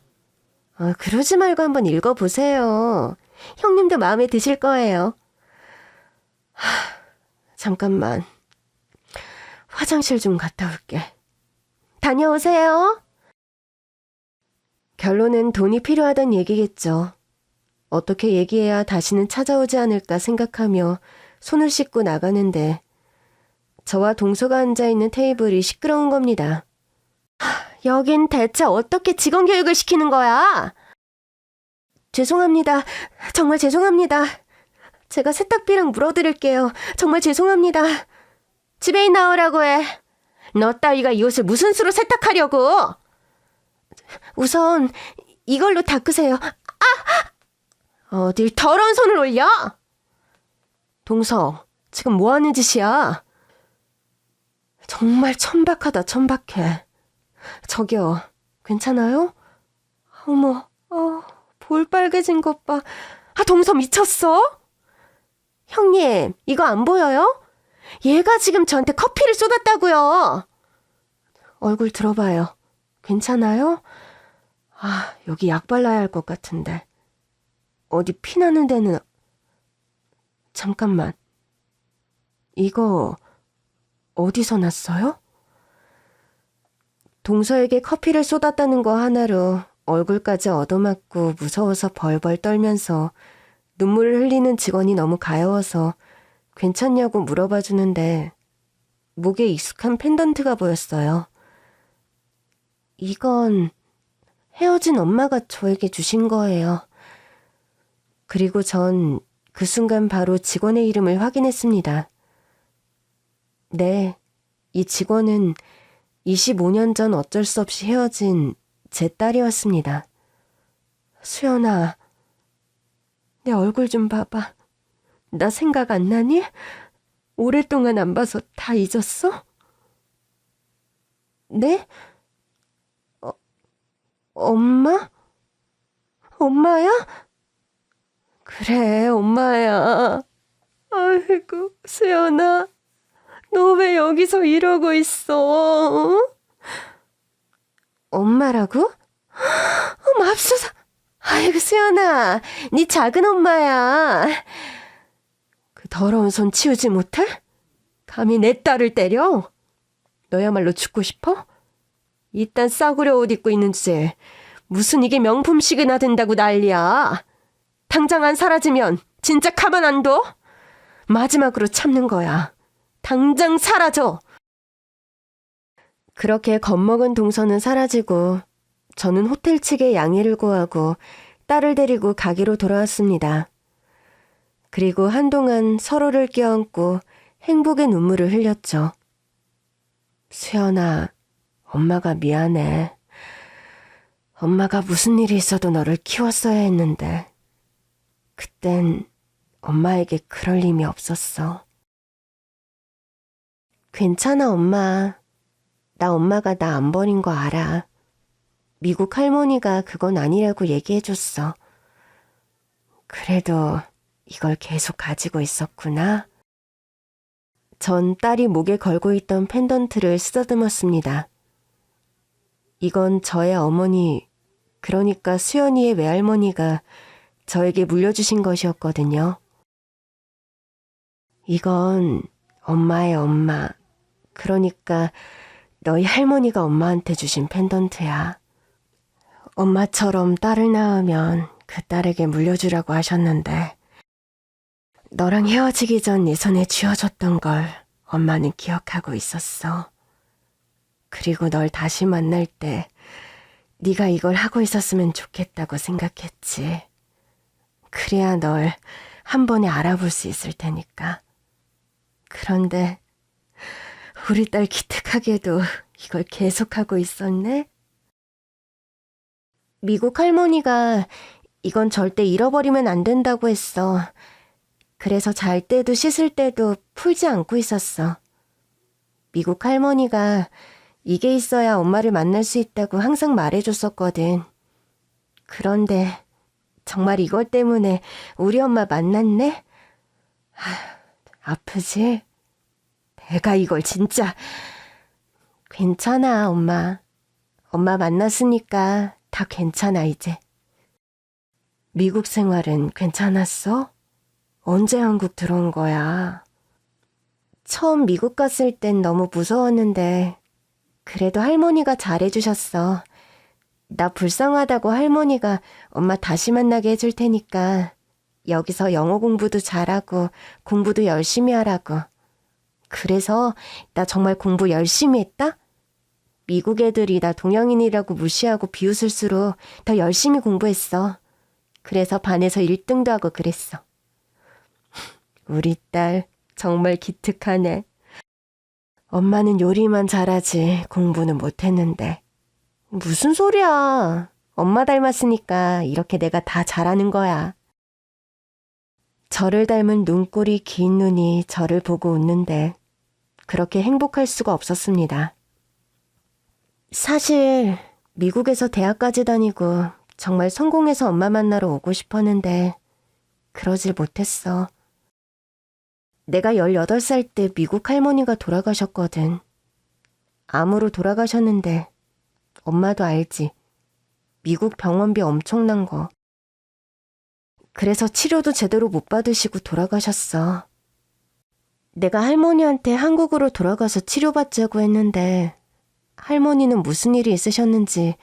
그러지 말고 한번 읽어보세요. 형님도 마음에 드실 거예요. 잠깐만. 화장실 좀 갔다 올게. 다녀오세요. 결론은 돈이 필요하단 얘기겠죠. 어떻게 얘기해야 다시는 찾아오지 않을까 생각하며 손을 씻고 나가는데 저와 동서가 앉아있는 테이블이 시끄러운 겁니다. 여긴 대체 어떻게 직원 교육을 시키는 거야? 죄송합니다. 정말 죄송합니다. 제가 세탁비랑 물어드릴게요. 정말 죄송합니다. 집에 나오라고 해. 너 따위가 이 옷을 무슨 수로 세탁하려고? 우선 이걸로 닦으세요. 어딜 더러운 손을 올려? 동서, 지금 뭐 하는 짓이야? 정말 천박하다, 천박해. 저기요, 괜찮아요? 어머, 볼 빨개진 것 봐. 동서 미쳤어? 형님, 이거 안 보여요? 얘가 지금 저한테 커피를 쏟았다고요. 얼굴 들어봐요. 괜찮아요? 여기 약 발라야 할 것 같은데. 어디 피나는 데는... 잠깐만. 이거 어디서 났어요? 동서에게 커피를 쏟았다는 거 하나로 얼굴까지 얻어맞고 무서워서 벌벌 떨면서 눈물을 흘리는 직원이 너무 가여워서 괜찮냐고 물어봐 주는데 목에 익숙한 펜던트가 보였어요. 이건 헤어진 엄마가 저에게 주신 거예요. 그리고 전 그 순간 바로 직원의 이름을 확인했습니다. 네, 이 직원은 25년 전 어쩔 수 없이 헤어진 제 딸이었습니다. 수연아, 내 얼굴 좀 봐봐. 나 생각 안 나니? 오랫동안 안 봐서 다 잊었어? 네? 엄마? 엄마야? 그래, 엄마야. 아이고, 수연아. 너 왜 여기서 이러고 있어? 엄마라고? 맙소사. 아이고, 수연아. 네 작은 엄마야. 그 더러운 손 치우지 못해? 감히 내 딸을 때려? 너야말로 죽고 싶어? 이딴 싸구려 옷 입고 있는 주제에 무슨 이게 명품식이나 된다고 난리야. 당장 안 사라지면 진짜 가만 안 둬? 마지막으로 참는 거야. 당장 사라져. 그렇게 겁먹은 동서는 사라지고 저는 호텔 측에 양해를 구하고 딸을 데리고 가게로 돌아왔습니다. 그리고 한동안 서로를 껴안고 행복의 눈물을 흘렸죠. 수연아, 엄마가 미안해. 엄마가 무슨 일이 있어도 너를 키웠어야 했는데 그땐 엄마에게 그럴 힘이 없었어. 괜찮아, 엄마. 나 엄마가 나 안 버린 거 알아. 미국 할머니가 그건 아니라고 얘기해줬어. 그래도 이걸 계속 가지고 있었구나. 전 딸이 목에 걸고 있던 펜던트를 쓰다듬었습니다. 이건 저의 어머니, 그러니까 수연이의 외할머니가 저에게 물려주신 것이었거든요. 이건 엄마의 엄마, 그러니까 너희 할머니가 엄마한테 주신 펜던트야. 엄마처럼 딸을 낳으면 그 딸에게 물려주라고 하셨는데 너랑 헤어지기 전 네 손에 쥐어줬던 걸 엄마는 기억하고 있었어. 그리고 널 다시 만날 때 네가 이걸 하고 있었으면 좋겠다고 생각했지. 그래야 널 한 번에 알아볼 수 있을 테니까. 그런데 우리 딸 기특하게도 이걸 계속하고 있었네. 미국 할머니가 이건 절대 잃어버리면 안 된다고 했어. 그래서 잘 때도 씻을 때도 풀지 않고 있었어. 미국 할머니가 이게 있어야 엄마를 만날 수 있다고 항상 말해줬었거든. 그런데 정말 이것 때문에 우리 엄마 만났네? 아프지? 내가 이걸 진짜... 괜찮아, 엄마. 엄마 만났으니까 다 괜찮아, 이제. 미국 생활은 괜찮았어? 언제 한국 들어온 거야? 처음 미국 갔을 땐 너무 무서웠는데 그래도 할머니가 잘해주셨어. 나 불쌍하다고 할머니가 엄마 다시 만나게 해줄 테니까 여기서 영어 공부도 잘하고 공부도 열심히 하라고. 그래서 나 정말 공부 열심히 했다? 미국 애들이 나 동양인이라고 무시하고 비웃을수록 더 열심히 공부했어. 그래서 반에서 1등도 하고 그랬어. 우리 딸 정말 기특하네. 엄마는 요리만 잘하지 공부는 못했는데. 무슨 소리야. 엄마 닮았으니까 이렇게 내가 다 잘하는 거야. 저를 닮은 눈꼬리 긴 눈이 저를 보고 웃는데 그렇게 행복할 수가 없었습니다. 사실 미국에서 대학까지 다니고 정말 성공해서 엄마 만나러 오고 싶었는데 그러질 못했어. 내가 18살 때 미국 할머니가 돌아가셨거든. 암으로 돌아가셨는데 엄마도 알지. 미국 병원비 엄청난 거. 그래서 치료도 제대로 못 받으시고 돌아가셨어. 내가 할머니한테 한국으로 돌아가서 치료받자고 했는데 할머니는 무슨 일이 있으셨는지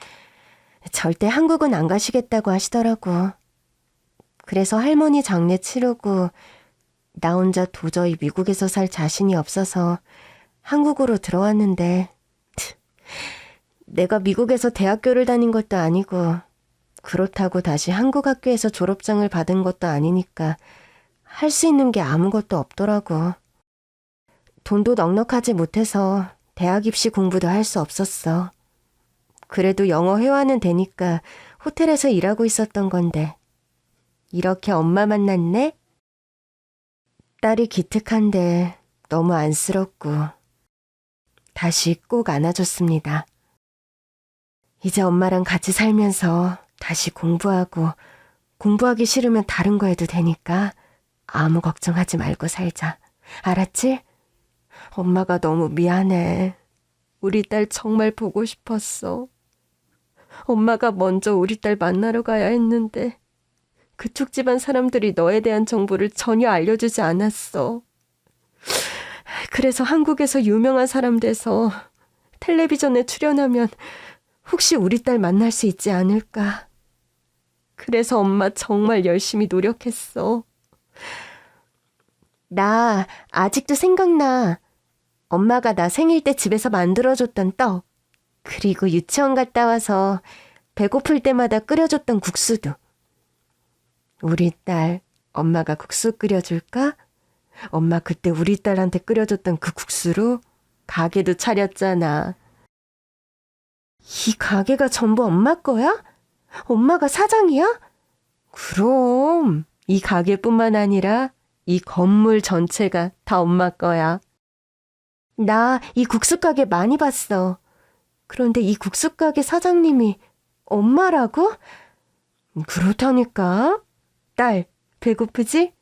절대 한국은 안 가시겠다고 하시더라고. 그래서 할머니 장례 치르고 나 혼자 도저히 미국에서 살 자신이 없어서 한국으로 들어왔는데 내가 미국에서 대학교를 다닌 것도 아니고 그렇다고 다시 한국 학교에서 졸업장을 받은 것도 아니니까 할 수 있는 게 아무것도 없더라고. 돈도 넉넉하지 못해서 대학 입시 공부도 할 수 없었어. 그래도 영어 회화는 되니까 호텔에서 일하고 있었던 건데 이렇게 엄마 만났네? 딸이 기특한데 너무 안쓰럽고 다시 꼭 안아줬습니다. 이제 엄마랑 같이 살면서 다시 공부하고 공부하기 싫으면 다른 거 해도 되니까 아무 걱정하지 말고 살자. 알았지? 엄마가 너무 미안해. 우리 딸 정말 보고 싶었어. 엄마가 먼저 우리 딸 만나러 가야 했는데 그쪽 집안 사람들이 너에 대한 정보를 전혀 알려주지 않았어. 그래서 한국에서 유명한 사람 돼서 텔레비전에 출연하면 혹시 우리 딸 만날 수 있지 않을까. 그래서 엄마 정말 열심히 노력했어. 나 아직도 생각나. 엄마가 나 생일 때 집에서 만들어줬던 떡, 그리고 유치원 갔다 와서 배고플 때마다 끓여줬던 국수도. 우리 딸, 엄마가 국수 끓여줄까? 엄마 그때 우리 딸한테 끓여줬던 그 국수로 가게도 차렸잖아. 이 가게가 전부 엄마 거야? 엄마가 사장이야? 그럼 이 가게뿐만 아니라 이 건물 전체가 다 엄마 거야. 나 이 국수 가게 많이 봤어. 그런데 이 국수 가게 사장님이 엄마라고? 그렇다니까. 딸, 배고프지?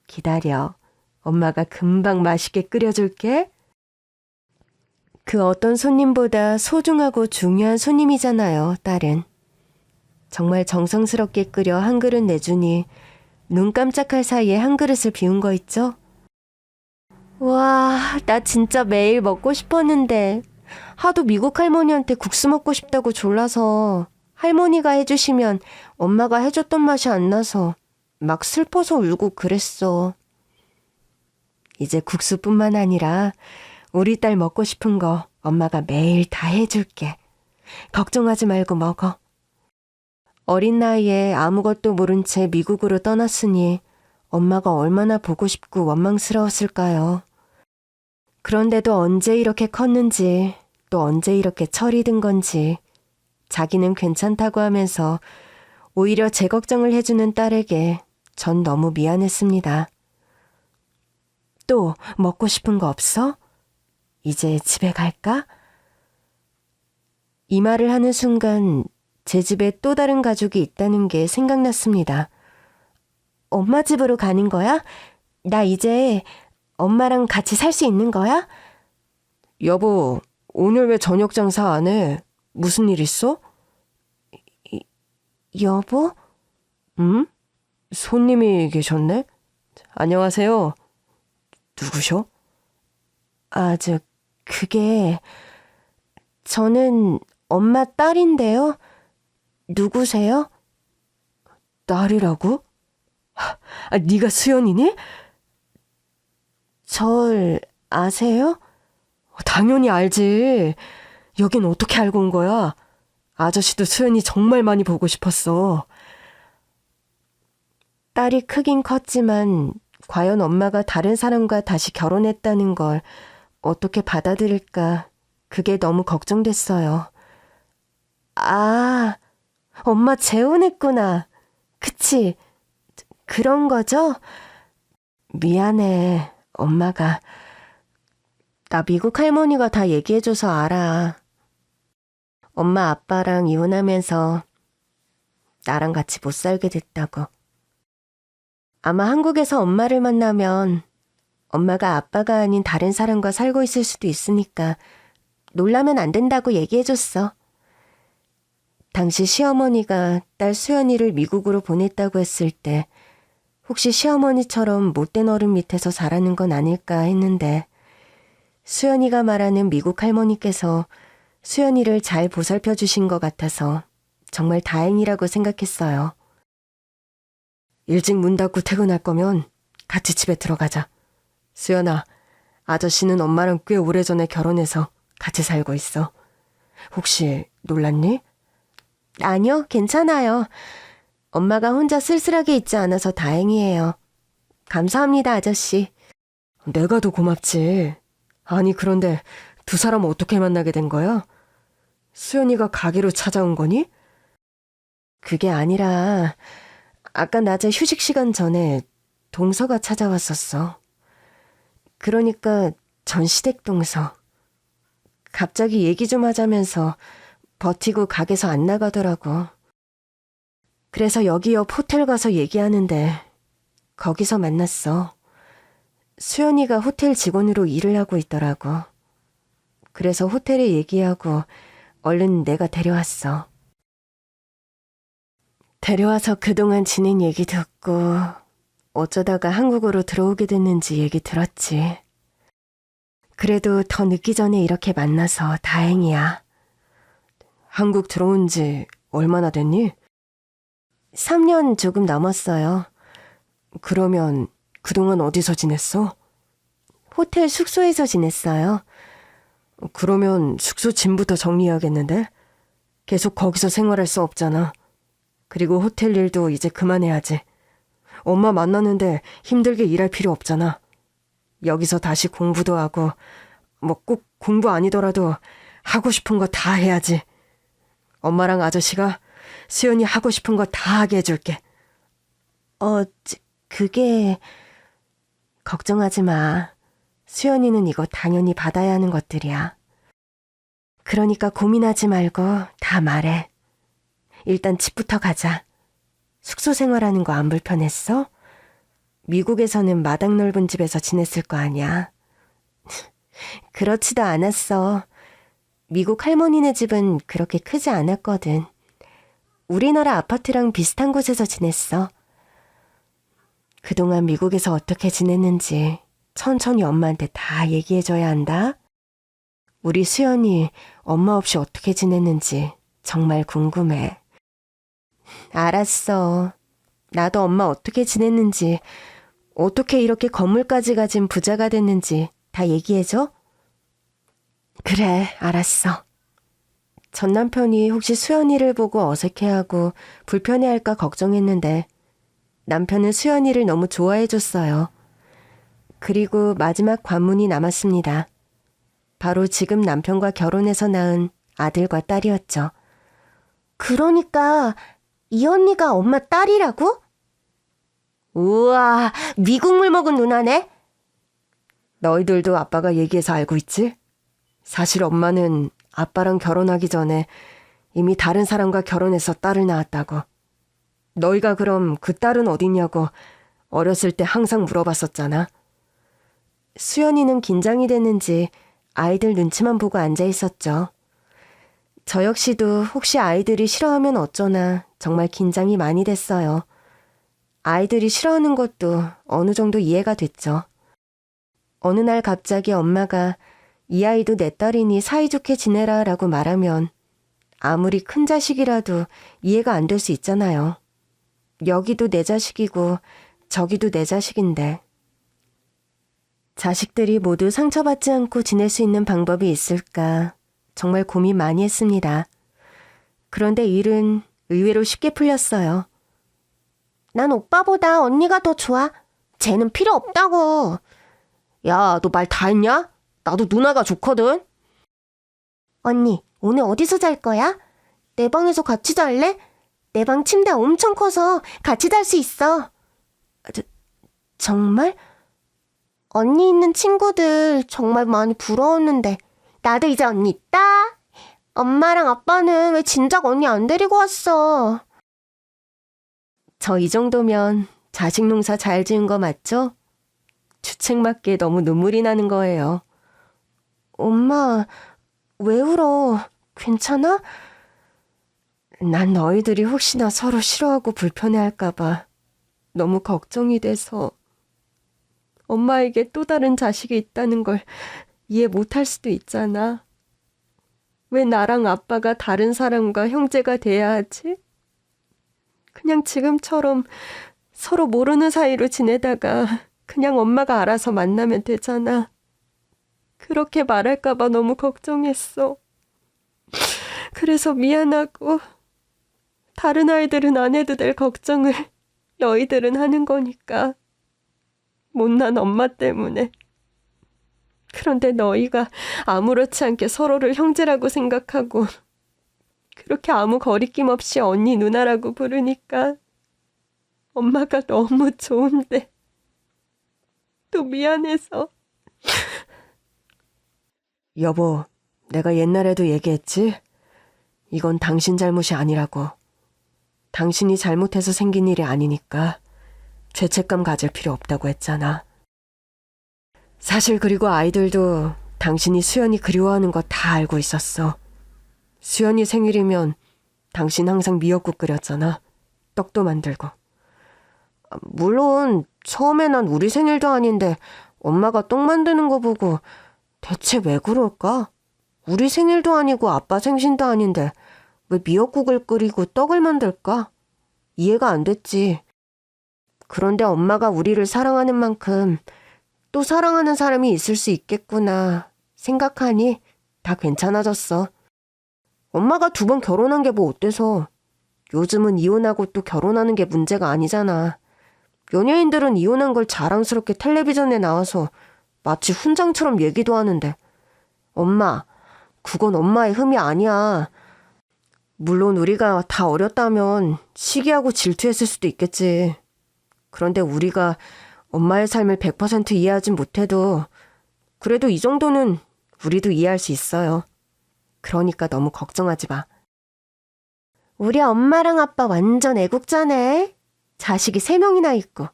기다려. 엄마가 금방 맛있게 끓여줄게. 그 어떤 손님보다 소중하고 중요한 손님이잖아요, 딸은. 정말 정성스럽게 끓여 한 그릇 내주니 눈 깜짝할 사이에 한 그릇을 비운 거 있죠? 와, 나 진짜 매일 먹고 싶었는데 하도 미국 할머니한테 국수 먹고 싶다고 졸라서 할머니가 해주시면 엄마가 해줬던 맛이 안 나서 막 슬퍼서 울고 그랬어. 이제 국수뿐만 아니라 우리 딸 먹고 싶은 거 엄마가 매일 다 해줄게. 걱정하지 말고 먹어. 어린 나이에 아무것도 모른 채 미국으로 떠났으니 엄마가 얼마나 보고 싶고 원망스러웠을까요? 그런데도 언제 이렇게 컸는지 또 언제 이렇게 철이 든 건지 자기는 괜찮다고 하면서 오히려 제 걱정을 해주는 딸에게 전 너무 미안했습니다. 또 먹고 싶은 거 없어? 이제 집에 갈까? 이 말을 하는 순간 제 집에 또 다른 가족이 있다는 게 생각났습니다. 엄마 집으로 가는 거야? 나 이제 엄마랑 같이 살 수 있는 거야? 여보, 오늘 왜 저녁 장사 안 해? 무슨 일 있어? 여보? 응? 손님이 계셨네? 안녕하세요. 누구셔? 그게 저는 엄마 딸인데요. 누구세요? 딸이라고? 네가 수연이니? 절 아세요? 당연히 알지. 여긴 어떻게 알고 온 거야? 아저씨도 수연이 정말 많이 보고 싶었어. 딸이 크긴 컸지만 과연 엄마가 다른 사람과 다시 결혼했다는 걸 어떻게 받아들일까 그게 너무 걱정됐어요. 아, 엄마 재혼했구나. 그치? 그런 거죠? 미안해, 엄마가. 나 미국 할머니가 다 얘기해줘서 알아. 엄마 아빠랑 이혼하면서 나랑 같이 못 살게 됐다고. 아마 한국에서 엄마를 만나면 엄마가 아빠가 아닌 다른 사람과 살고 있을 수도 있으니까 놀라면 안 된다고 얘기해줬어. 당시 시어머니가 딸 수연이를 미국으로 보냈다고 했을 때 혹시 시어머니처럼 못된 어른 밑에서 자라는 건 아닐까 했는데 수연이가 말하는 미국 할머니께서 수연이를 잘 보살펴 주신 것 같아서 정말 다행이라고 생각했어요. 일찍 문 닫고 퇴근할 거면 같이 집에 들어가자. 수연아, 아저씨는 엄마랑 꽤 오래전에 결혼해서 같이 살고 있어. 혹시 놀랐니? 아니요, 괜찮아요. 엄마가 혼자 쓸쓸하게 있지 않아서 다행이에요. 감사합니다, 아저씨. 내가 더 고맙지. 아니, 그런데 두 사람 어떻게 만나게 된 거야? 수연이가 가게로 찾아온 거니? 그게 아니라 아까 낮에 휴식 시간 전에 동서가 찾아왔었어. 그러니까 전시댁 동서. 갑자기 얘기 좀 하자면서 버티고 가게에서 안 나가더라고. 그래서 여기 옆 호텔 가서 얘기하는데 거기서 만났어. 수연이가 호텔 직원으로 일을 하고 있더라고. 그래서 호텔에 얘기하고 얼른 내가 데려왔어. 데려와서 그동안 지낸 얘기 듣고 어쩌다가 한국으로 들어오게 됐는지 얘기 들었지. 그래도 더 늦기 전에 이렇게 만나서 다행이야. 한국 들어온 지 얼마나 됐니? 3년 조금 넘었어요. 그러면 그동안 어디서 지냈어? 호텔 숙소에서 지냈어요. 그러면 숙소 짐부터 정리해야겠는데? 계속 거기서 생활할 수 없잖아. 그리고 호텔 일도 이제 그만해야지. 엄마 만나는데 힘들게 일할 필요 없잖아. 여기서 다시 공부도 하고 뭐 꼭 공부 아니더라도 하고 싶은 거 다 해야지. 엄마랑 아저씨가 수연이 하고 싶은 거 다 하게 해줄게. 그게... 걱정하지 마. 수연이는 이거 당연히 받아야 하는 것들이야. 그러니까 고민하지 말고 다 말해. 일단 집부터 가자. 숙소 생활하는 거 안 불편했어? 미국에서는 마당 넓은 집에서 지냈을 거 아니야. 그렇지도 않았어. 미국 할머니네 집은 그렇게 크지 않았거든. 우리나라 아파트랑 비슷한 곳에서 지냈어. 그동안 미국에서 어떻게 지냈는지 천천히 엄마한테 다 얘기해줘야 한다. 우리 수연이 엄마 없이 어떻게 지냈는지 정말 궁금해. 알았어. 나도 엄마 어떻게 지냈는지, 어떻게 이렇게 건물까지 가진 부자가 됐는지 다 얘기해줘? 그래, 알았어. 전 남편이 혹시 수연이를 보고 어색해하고 불편해할까 걱정했는데 남편은 수연이를 너무 좋아해줬어요. 그리고 마지막 관문이 남았습니다. 바로 지금 남편과 결혼해서 낳은 아들과 딸이었죠. 그러니까 이 언니가 엄마 딸이라고? 우와, 미국물 먹은 누나네? 너희들도 아빠가 얘기해서 알고 있지? 사실 엄마는 아빠랑 결혼하기 전에 이미 다른 사람과 결혼해서 딸을 낳았다고. 너희가 그럼 그 딸은 어딨냐고 어렸을 때 항상 물어봤었잖아. 수연이는 긴장이 됐는지 아이들 눈치만 보고 앉아 있었죠. 저 역시도 혹시 아이들이 싫어하면 어쩌나 정말 긴장이 많이 됐어요. 아이들이 싫어하는 것도 어느 정도 이해가 됐죠. 어느 날 갑자기 엄마가 이 아이도 내 딸이니 사이좋게 지내라 라고 말하면 아무리 큰 자식이라도 이해가 안 될 수 있잖아요. 여기도 내 자식이고 저기도 내 자식인데. 자식들이 모두 상처받지 않고 지낼 수 있는 방법이 있을까 정말 고민 많이 했습니다. 그런데 일은 의외로 쉽게 풀렸어요. 난 오빠보다 언니가 더 좋아. 쟤는 필요 없다고. 야, 너 말 다 했냐? 나도 누나가 좋거든. 언니, 오늘 어디서 잘 거야? 내 방에서 같이 잘래? 내 방 침대 엄청 커서 같이 잘 수 있어. 정말? 언니 있는 친구들 정말 많이 부러웠는데 나도 이제 언니 있다. 엄마랑 아빠는 왜 진작 언니 안 데리고 왔어? 저 이 정도면 자식 농사 잘 지은 거 맞죠? 주책맞게 너무 눈물이 나는 거예요. 엄마, 왜 울어? 괜찮아? 난 너희들이 혹시나 서로 싫어하고 불편해할까봐 너무 걱정이 돼서. 엄마에게 또 다른 자식이 있다는 걸 이해 못할 수도 있잖아. 왜 나랑 아빠가 다른 사람과 형제가 돼야 하지? 그냥 지금처럼 서로 모르는 사이로 지내다가 그냥 엄마가 알아서 만나면 되잖아. 그렇게 말할까봐 너무 걱정했어. 그래서 미안하고 다른 아이들은 안 해도 될 걱정을 너희들은 하는 거니까. 못난 엄마 때문에. 그런데 너희가 아무렇지 않게 서로를 형제라고 생각하고 그렇게 아무 거리낌 없이 언니 누나라고 부르니까 엄마가 너무 좋은데 또 미안해서. 여보, 내가 옛날에도 얘기했지? 이건 당신 잘못이 아니라고. 당신이 잘못해서 생긴 일이 아니니까 죄책감 가질 필요 없다고 했잖아. 사실 그리고 아이들도 당신이 수연이 그리워하는 거 다 알고 있었어. 수연이 생일이면 당신 항상 미역국 끓였잖아. 떡도 만들고. 물론 처음에 난 우리 생일도 아닌데 엄마가 떡 만드는 거 보고 대체 왜 그럴까? 우리 생일도 아니고 아빠 생신도 아닌데 왜 미역국을 끓이고 떡을 만들까? 이해가 안 됐지. 그런데 엄마가 우리를 사랑하는 만큼 또 사랑하는 사람이 있을 수 있겠구나 생각하니 다 괜찮아졌어. 엄마가 2번 결혼한 게 뭐 어때서. 요즘은 이혼하고 또 결혼하는 게 문제가 아니잖아. 연예인들은 이혼한 걸 자랑스럽게 텔레비전에 나와서 마치 훈장처럼 얘기도 하는데. 엄마, 그건 엄마의 흠이 아니야. 물론 우리가 다 어렸다면 시기하고 질투했을 수도 있겠지. 그런데 우리가 엄마의 삶을 100% 이해하진 못해도 그래도 이 정도는 우리도 이해할 수 있어요. 그러니까 너무 걱정하지 마. 우리 엄마랑 아빠 완전 애국자네. 자식이 3명이나 있고.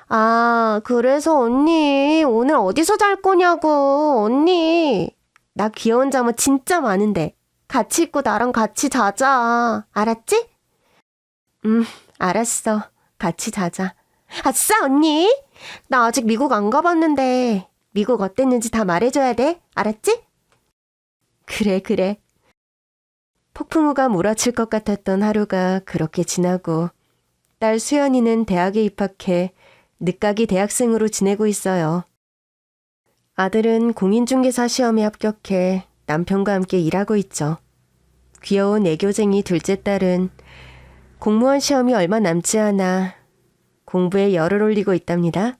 아, 그래서 언니 오늘 어디서 잘 거냐고. 언니, 나 귀여운 잠옷 진짜 많은데 같이 입고 나랑 같이 자자. 알았지? 알았어. 같이 자자. 아싸, 언니. 나 아직 미국 안 가봤는데 미국 어땠는지 다 말해줘야 돼. 알았지? 그래. 폭풍우가 몰아칠 것 같았던 하루가 그렇게 지나고 딸 수연이는 대학에 입학해 늦가기 대학생으로 지내고 있어요. 아들은 공인중개사 시험에 합격해 남편과 함께 일하고 있죠. 귀여운 애교쟁이 둘째 딸은 공무원 시험이 얼마 남지 않아 공부에 열을 올리고 있답니다.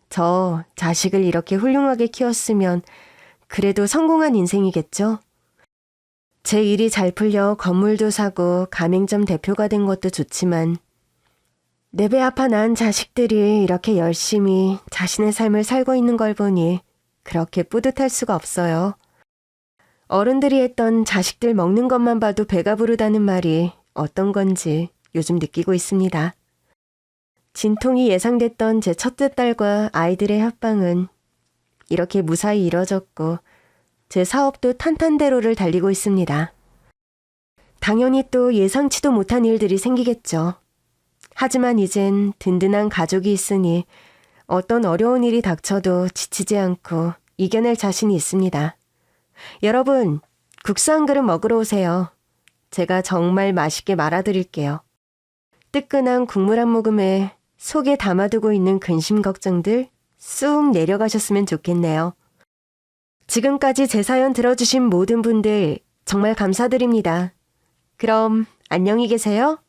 저 자식을 이렇게 훌륭하게 키웠으면 그래도 성공한 인생이겠죠? 제 일이 잘 풀려 건물도 사고 가맹점 대표가 된 것도 좋지만 내 배 아파 낳은 자식들이 이렇게 열심히 자신의 삶을 살고 있는 걸 보니 그렇게 뿌듯할 수가 없어요. 어른들이 했던 자식들 먹는 것만 봐도 배가 부르다는 말이 어떤 건지 요즘 느끼고 있습니다. 진통이 예상됐던 제 첫째 딸과 아이들의 합방은 이렇게 무사히 이뤄졌고 제 사업도 탄탄대로를 달리고 있습니다. 당연히 또 예상치도 못한 일들이 생기겠죠. 하지만 이젠 든든한 가족이 있으니 어떤 어려운 일이 닥쳐도 지치지 않고 이겨낼 자신이 있습니다. 여러분, 국수 한 그릇 먹으러 오세요. 제가 정말 맛있게 말아드릴게요. 뜨끈한 국물 한 모금에 속에 담아두고 있는 근심 걱정들 쑥 내려가셨으면 좋겠네요. 지금까지 제 사연 들어주신 모든 분들 정말 감사드립니다. 그럼 안녕히 계세요.